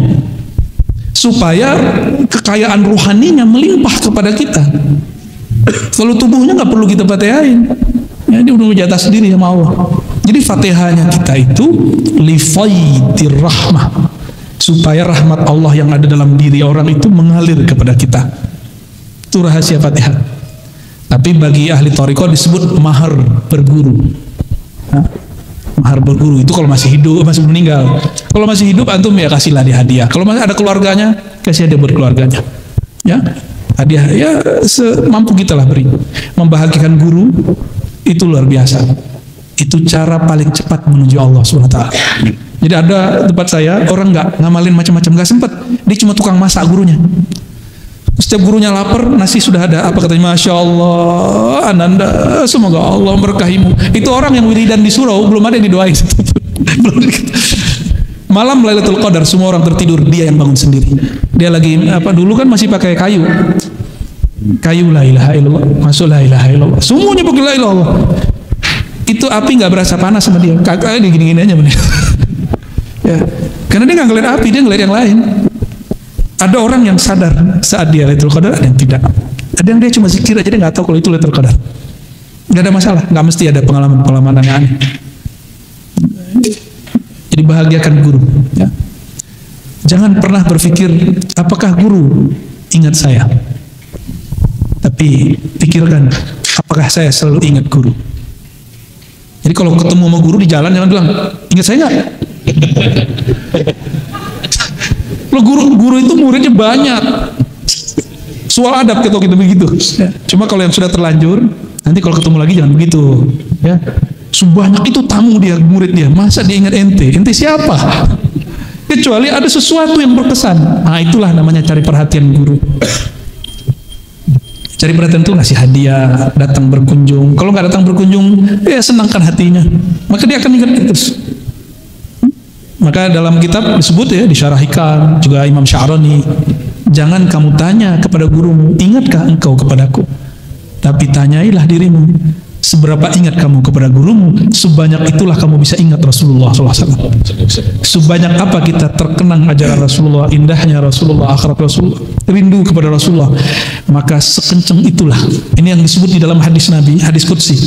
[SPEAKER 1] supaya kekayaan rohaninya melimpah kepada kita. Kalau tubuhnya nggak perlu kita Fatihahin, ya dia udah jatah sendiri sama Allah. Jadi Fatihahnya kita itu lifaitir rahmah, supaya rahmat Allah yang ada dalam diri orang itu mengalir kepada kita. Itu rahasia Fatihah. Tapi bagi ahli thariqah disebut mahar berguru. Mahar berguru itu kalau masih hidup, masih meninggal. Kalau masih hidup antum ya kasihlah dia hadiah. Kalau masih ada keluarganya, kasih hadiah buat keluarganya. Ya, hadiah ya semampu kita lah beri. Membahagiakan guru itu luar biasa. Itu cara paling cepat menuju Allah SWT. Jadi ada tempat saya orang nggak ngamalin macam-macam, nggak sempat. Dia cuma tukang masak gurunya. Setiap gurunya lapar, nasi sudah ada. Apa katanya? Masya Allah, Ananda, semoga Allah memberkahimu. Itu orang yang wiridan di surau, belum ada yang didoain. Malam Lailatul Qadar, semua orang tertidur, dia yang bangun sendiri. Dia lagi dulu kan masih pakai kayu la ilaha illallah, masuk la ilaha illallah, semuanya pakai la ilaha illallah. Itu api nggak berasa panas sama dia, kakak dia gini-gini aja bener. Ya, karena dia nggak ngeliat api, dia ngeliat yang lain. Ada orang yang sadar saat dia Lailatul Qadar, ada yang tidak. Ada yang dia cuma zikir aja, dia nggak tahu kalau itu Lailatul Qadar. Nggak ada masalah, nggak mesti ada pengalaman-pengalaman aneh-aneh. Jadi bahagiakan guru. Ya. Jangan pernah berpikir apakah guru ingat saya, tapi pikirkan apakah saya selalu ingat guru. Jadi kalau ketemu sama guru di jalan jangan bilang ingat saya nggak. Lo guru itu muridnya banyak. Soal adab kita begitu. Ya. Cuma kalau yang sudah terlanjur, nanti kalau ketemu lagi jangan begitu. Ya. Sebanyak itu tamu dia, murid dia. Masa dia ingat ente? Ente siapa? Kecuali ada sesuatu yang berkesan. Nah itulah namanya cari perhatian guru. Cari perhatian itu ngasih hadiah, datang berkunjung. Kalau nggak datang berkunjung, ya senangkan hatinya. Maka dia akan ingat terus. Maka dalam kitab disebut ya, disyarahikan juga Imam Sya'rani, jangan kamu tanya kepada gurumu, ingatkah engkau kepadaku? Tapi tanyailah dirimu, seberapa ingat kamu kepada gurumu, sebanyak itulah kamu bisa ingat Rasulullah SAW. Sebanyak apa kita terkenang ajaran Rasulullah, indahnya Rasulullah, akhlak Rasulullah, rindu kepada Rasulullah, maka sekencang itulah. Ini yang disebut di dalam hadis Nabi, hadis Qudsi,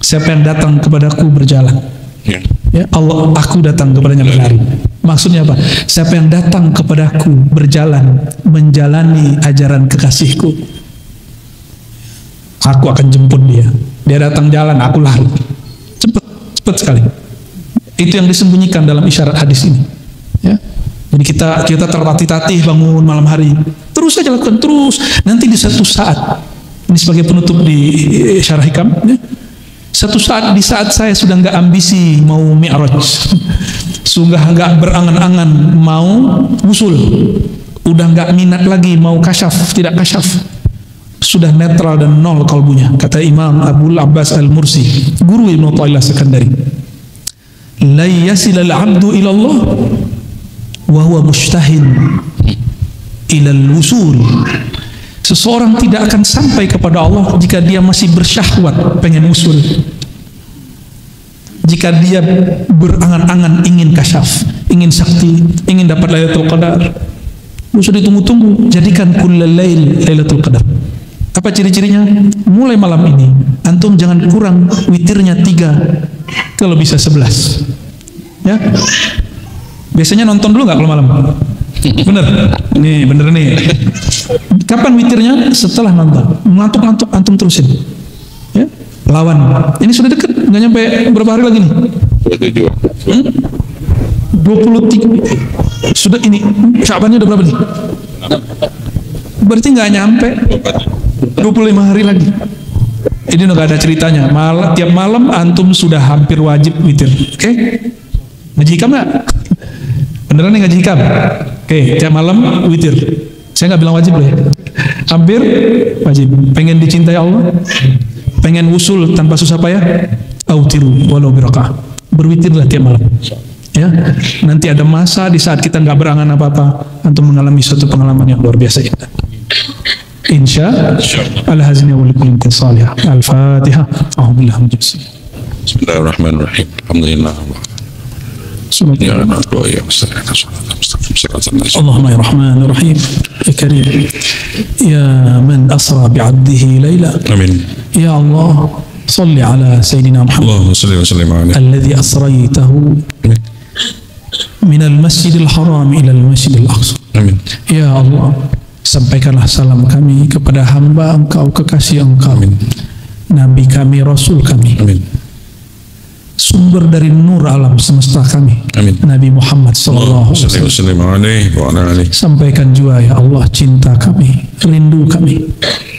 [SPEAKER 1] siapa yang datang kepadaku berjalan, ya Allah, aku datang kepadanya berlari. Maksudnya apa? Siapa yang datang kepadaku berjalan, menjalani ajaran kekasihku, aku akan jemput dia. Dia datang jalan, aku lari. Cepat sekali. Itu yang disembunyikan dalam isyarat hadis ini. Ya. Jadi kita tertatih-tatih bangun malam hari, terus saja lakukan terus. Nanti di satu saat, ini sebagai penutup di Syarah Hikam, ya. Satu saat, di saat saya sudah nggak ambisi mau mi'raj, sudah nggak berangan-angan mau usul, udah nggak minat lagi mau kasyaf, tidak kasyaf, sudah netral dan nol kalbunya. Kata Imam Abul Abbas Al-Mursi, guru Ibnu Athaillah Sekandari, la yasil al-'abdu ila Allah wa huwa mustahin ila al-wusul. Seseorang tidak akan sampai kepada Allah jika dia masih bersyahwat pengen usul, jika dia berangan-angan ingin kasyaf, ingin sakti, ingin dapat Lailatul Qadar. Usah ditunggu-tunggu, jadikan kullal lail Lailatul Qadar. Apa ciri-cirinya? Mulai malam ini antum jangan kurang witirnya 3, kalau bisa 11. Ya. Biasanya nonton dulu nggak kalau malam? Bener? Nih bener nih. Kapan witirnya? Setelah nonton. Ngantuk-ngantuk antum terusin. Ya. Lawan. Ini sudah deket, nggak nyampe berapa hari lagi nih? 23. Sudah ini. Syabannya udah berapa nih? Berarti nggak nyampe 25 hari lagi. Ini udah gak ada ceritanya. Tiap malam antum sudah hampir wajib witir. Oke? Ngaji hikam nggak? Beneran nih ngaji hikam? Oke, tiap malam witir. Saya nggak bilang wajib loh ya. Hampir wajib. Pengen dicintai Allah, Pengen usul tanpa susah payah? Autiru walau birakaah. Berwitirlah tiap malam. Ya, nanti ada masa di saat kita nggak berangan apa-apa, antum mengalami suatu pengalaman yang luar biasa indah. Insya Allah hazina wa likulli salih. Al-Fatihah. A'udzubillahi minasy syaitonir rajim.
[SPEAKER 2] Bismillahirrahmanirrahim. Alhamdulillah. Ya Rabbi ya
[SPEAKER 1] Allahumma ya Rahman ya Rahim ya Karim ya man asra bi'abdihi layla.
[SPEAKER 2] Amin.
[SPEAKER 1] Ya Allah, salli ala Sayyidina Muhammad.
[SPEAKER 2] Allahumma salli wa sallim alaihi.
[SPEAKER 1] Alladhi asraytahu min al-masjidil haram ila al-masjidil aqsa.
[SPEAKER 2] Amin.
[SPEAKER 1] Ya Allah, sampaikanlah salam kami kepada hamba Engkau, kekasih Engkau.
[SPEAKER 2] Amin.
[SPEAKER 1] Nabi kami, Rasul kami.
[SPEAKER 2] Amin.
[SPEAKER 1] Sumber dari nur alam semesta kami.
[SPEAKER 2] Amin.
[SPEAKER 1] Nabi Muhammad sallallahu alaihi wasallam. Sampaikan juga ya Allah cinta kami, rindu kami.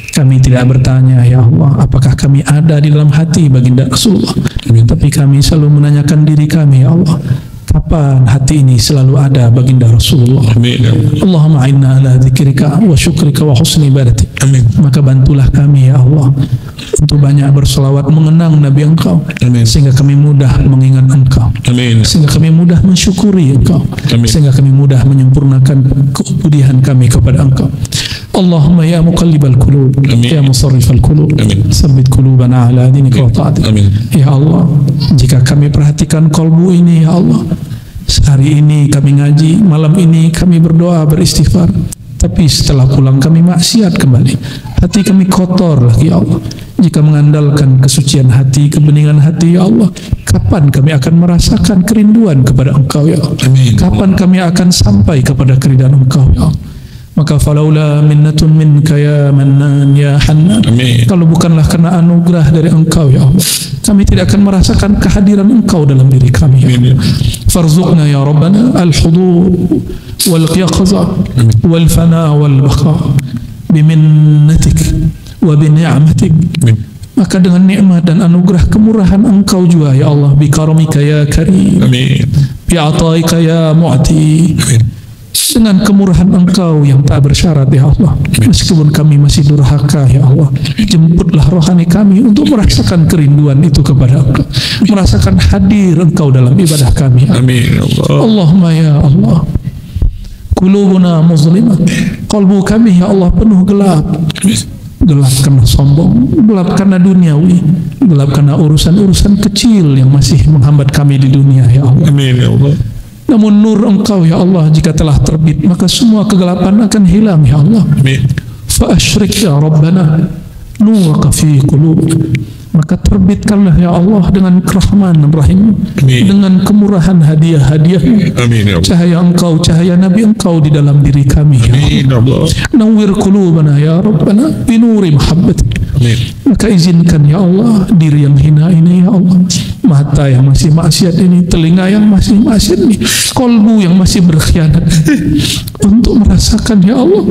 [SPEAKER 1] Kami tidak bertanya ya Allah apakah kami ada di dalam hati baginda Rasulullah.
[SPEAKER 2] Amin.
[SPEAKER 1] Tapi kami selalu menanyakan diri kami ya Allah, kapan hati ini selalu ada baginda Rasulullah.
[SPEAKER 2] Amin.
[SPEAKER 1] Allahumma inna ala dzikrika wa syukrika wa husni ibadatik.
[SPEAKER 2] Amin.
[SPEAKER 1] Maka bantulah kami ya Allah untuk banyak berselawat mengenang Nabi Engkau.
[SPEAKER 2] Amin.
[SPEAKER 1] Sehingga kami mudah mengingat Engkau.
[SPEAKER 2] Amin.
[SPEAKER 1] Sehingga kami mudah mensyukuri Engkau.
[SPEAKER 2] Amin.
[SPEAKER 1] Sehingga kami mudah menyempurnakan keubudian kami kepada Engkau. Allahumma ya muqallibal qulub, ya musarrifal qulub, tsabbit qulubana ala dinika wa ta'atik.
[SPEAKER 2] Amin.
[SPEAKER 1] Ya Allah, jika kami perhatikan kolbu ini ya Allah, hari ini kami ngaji, malam ini kami berdoa beristighfar, tapi setelah pulang kami maksiat kembali, hati kami kotor lagi ya Allah. Jika mengandalkan kesucian hati, kebeningan hati ya Allah, kapan kami akan merasakan kerinduan kepada Engkau ya Allah?
[SPEAKER 2] Amin.
[SPEAKER 1] Kapan kami akan sampai kepada keridhaan Engkau ya Allah? Maka falaula minnatun minka ya Mannan ya Hannan.
[SPEAKER 2] Amin.
[SPEAKER 1] Kalau bukanlah karena anugerah dari Engkau ya Allah, kami tidak akan merasakan kehadiran Engkau dalam diri kami ya Allah. Farzuqna ya Rabbana al-hudur wal yaqza wal fana wal baqa biminnatik wa bini'matik. Maka dengan nikmat dan anugerah kemurahan Engkau juga ya Allah, bi karamika ya Karim,
[SPEAKER 2] Amin.
[SPEAKER 1] bi ataika ya Mu'ti. Dengan kemurahan Engkau yang tak bersyarat ya Allah, meskipun kami masih durhaka ya Allah, jemputlah rohani kami untuk merasakan kerinduan itu kepada Engkau, merasakan hadir Engkau dalam ibadah kami.
[SPEAKER 2] Amin.
[SPEAKER 1] Allahumma ya Allah, qulubuna muzlimat, qalbu kami ya Allah penuh gelap. Gelap karena sombong, gelap karena duniawi, gelap karena urusan-urusan kecil yang masih menghambat kami di dunia ya Allah.
[SPEAKER 2] Amin ya Allah.
[SPEAKER 1] Namun nur Engkau ya Allah jika telah terbit, maka semua kegelapan akan hilang ya Allah.
[SPEAKER 2] Amin.
[SPEAKER 1] Fa asyrik ya Rabbana nuraka fi qulubina. Maka terbitkanlah ya Allah dengan kerahman rahim, dengan kemurahan hadiah-hadiah-Mu.
[SPEAKER 2] Amin ya Allah.
[SPEAKER 1] Cahaya Engkau, cahaya Nabi Engkau di dalam diri kami ya Allah. Nawwir qulubana ya Rabbana bi nuri mahabbatik.
[SPEAKER 2] Amin.
[SPEAKER 1] Maka izinkan ya Allah diri yang hina ini ya Allah, mata yang masih maksiat ini, telinga yang masih maksiat ini, kolbu yang masih berkhianat untuk merasakan ya Allah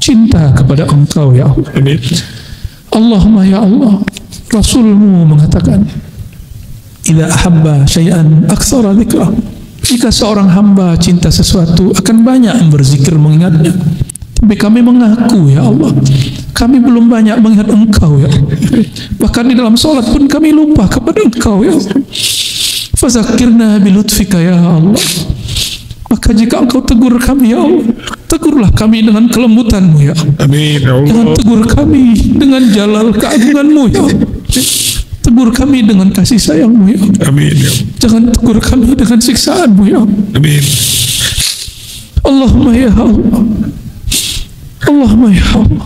[SPEAKER 1] cinta kepada Engkau ya Allah.
[SPEAKER 2] Amin.
[SPEAKER 1] Allahumma ya Allah, Rasul-Mu mengatakan, idza ahabba syai'an aktsara dzikrah. Jika seorang hamba cinta sesuatu akan banyak berzikir mengingatnya. Tapi kami mengaku ya Allah, kami belum banyak mengingat Engkau ya Allah. Bahkan di dalam sholat pun kami lupa kepada Engkau ya Allah. Fazakirna bilutfika ya Allah. Maka jika Engkau tegur kami ya Allah, tegurlah kami dengan kelembutan-Mu ya Allah.
[SPEAKER 2] Amin ya Allah.
[SPEAKER 1] Jangan tegur kami dengan jalal keagungan-Mu ya Allah. Tegur kami dengan kasih sayang-Mu ya Allah.
[SPEAKER 2] Amin ya Allah.
[SPEAKER 1] Jangan tegur kami dengan siksaan-Mu ya Allah.
[SPEAKER 2] Amin.
[SPEAKER 1] Allahumma ya Allah, Allahumma ya Allah.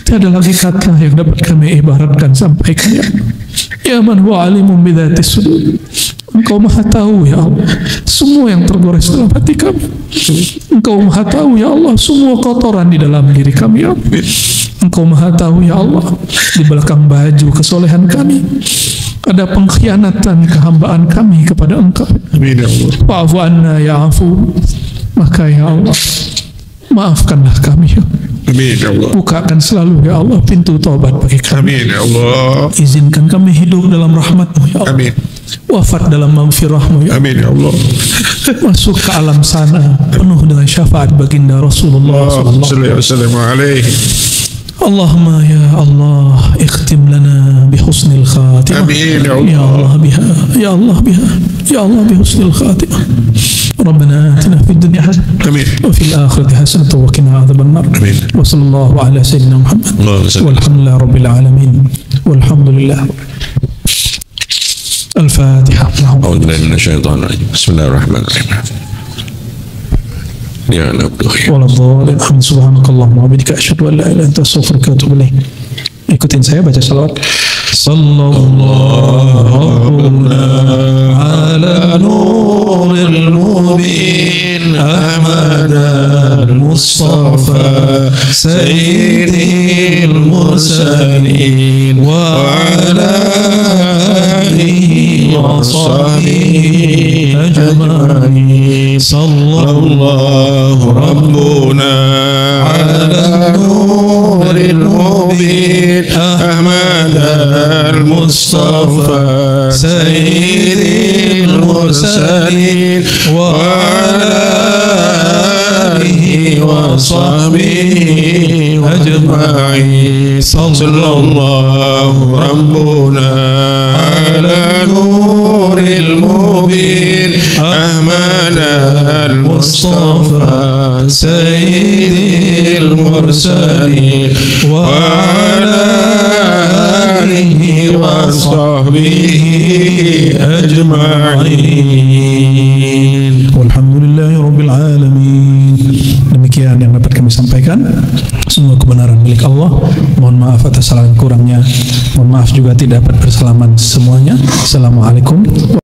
[SPEAKER 1] Tiada lagi kata yang dapat kami ibaratkan sampaikan ya Allah. Ya man huwa alimun bidzatis sudur. Engkau maha tahu ya Allah semua yang tergores dalam hati kami. Engkau maha tahu ya Allah semua kotoran di dalam diri kami ya Allah. Engkau maha tahu ya Allah di belakang baju kesolehan kami ada pengkhianatan kehambaan kami kepada Engkau.
[SPEAKER 2] Amin ya Allah.
[SPEAKER 1] Wa'fu anna ya afu. Maka ya Allah, maafkanlah kami ya.
[SPEAKER 2] Amin ya Allah.
[SPEAKER 1] Bukakan selalu ya Allah pintu taubat bagi kami.
[SPEAKER 2] Amin ya Allah.
[SPEAKER 1] Izinkan kami hidup dalam rahmat-Mu ya Allah.
[SPEAKER 2] Amin.
[SPEAKER 1] Wafat dalam maghfirah-Mu ya Allah.
[SPEAKER 2] Amin ya Allah.
[SPEAKER 1] Masuk ke alam sana penuh dengan syafaat baginda Rasulullah sallallahu alaihi wasallam.
[SPEAKER 2] Sallallahu alaihi.
[SPEAKER 1] Allahumma ya Allah ikhtim lana bihusnil khatimah.
[SPEAKER 2] Amin ya
[SPEAKER 1] Ya Allah biha, ya Allah biha, ya Allah bihusnil khatimah. Rabbana atina fid dunya hasanah
[SPEAKER 2] Amin.
[SPEAKER 1] wa fil akhirati hasanah wa qina adzabannar.
[SPEAKER 2] Amin.
[SPEAKER 1] Wa sallallahu ala sayyidina Muhammad.
[SPEAKER 2] Allahumma salli.
[SPEAKER 1] Walhamdulillahi rabbil alamin. Walhamdulillah. Al-Fatihah.
[SPEAKER 2] A'udzu billahi minasyaitonir rajim. Bismillahirrahmanirrahim. Ya Rabbi.
[SPEAKER 1] Waladhdallin. Subhanakallahumma wa bihamdika asyhadu an la ilaha illa anta astaghfiruka wa atubu ilaik. Ikutin saya baca salawat. Sallallahu ala nuril mubin Ahmad al-Mustafa sayyidil mursalin wa ala alihi wa sahbihi ajma'in. Sallallahu rabbuna ala nuril mubin Ahmad al-Mustafa sayyidil mursalin wa ala alihi wa sahbihi ajma'in. Sallallahu rabbuna ala nuril mubin Ahmad al-Mustafa sayyidil mursalin wa ala alihi wa sahbihi ajma'in. Walhamdulillahi rabbil alamin. Demikian yang dapat kami sampaikan. Semua kebenaran milik Allah. Mohon maaf atas salah kurangnya. Mohon maaf juga tidak dapat bersalaman semuanya. Assalamualaikum warahmatullahi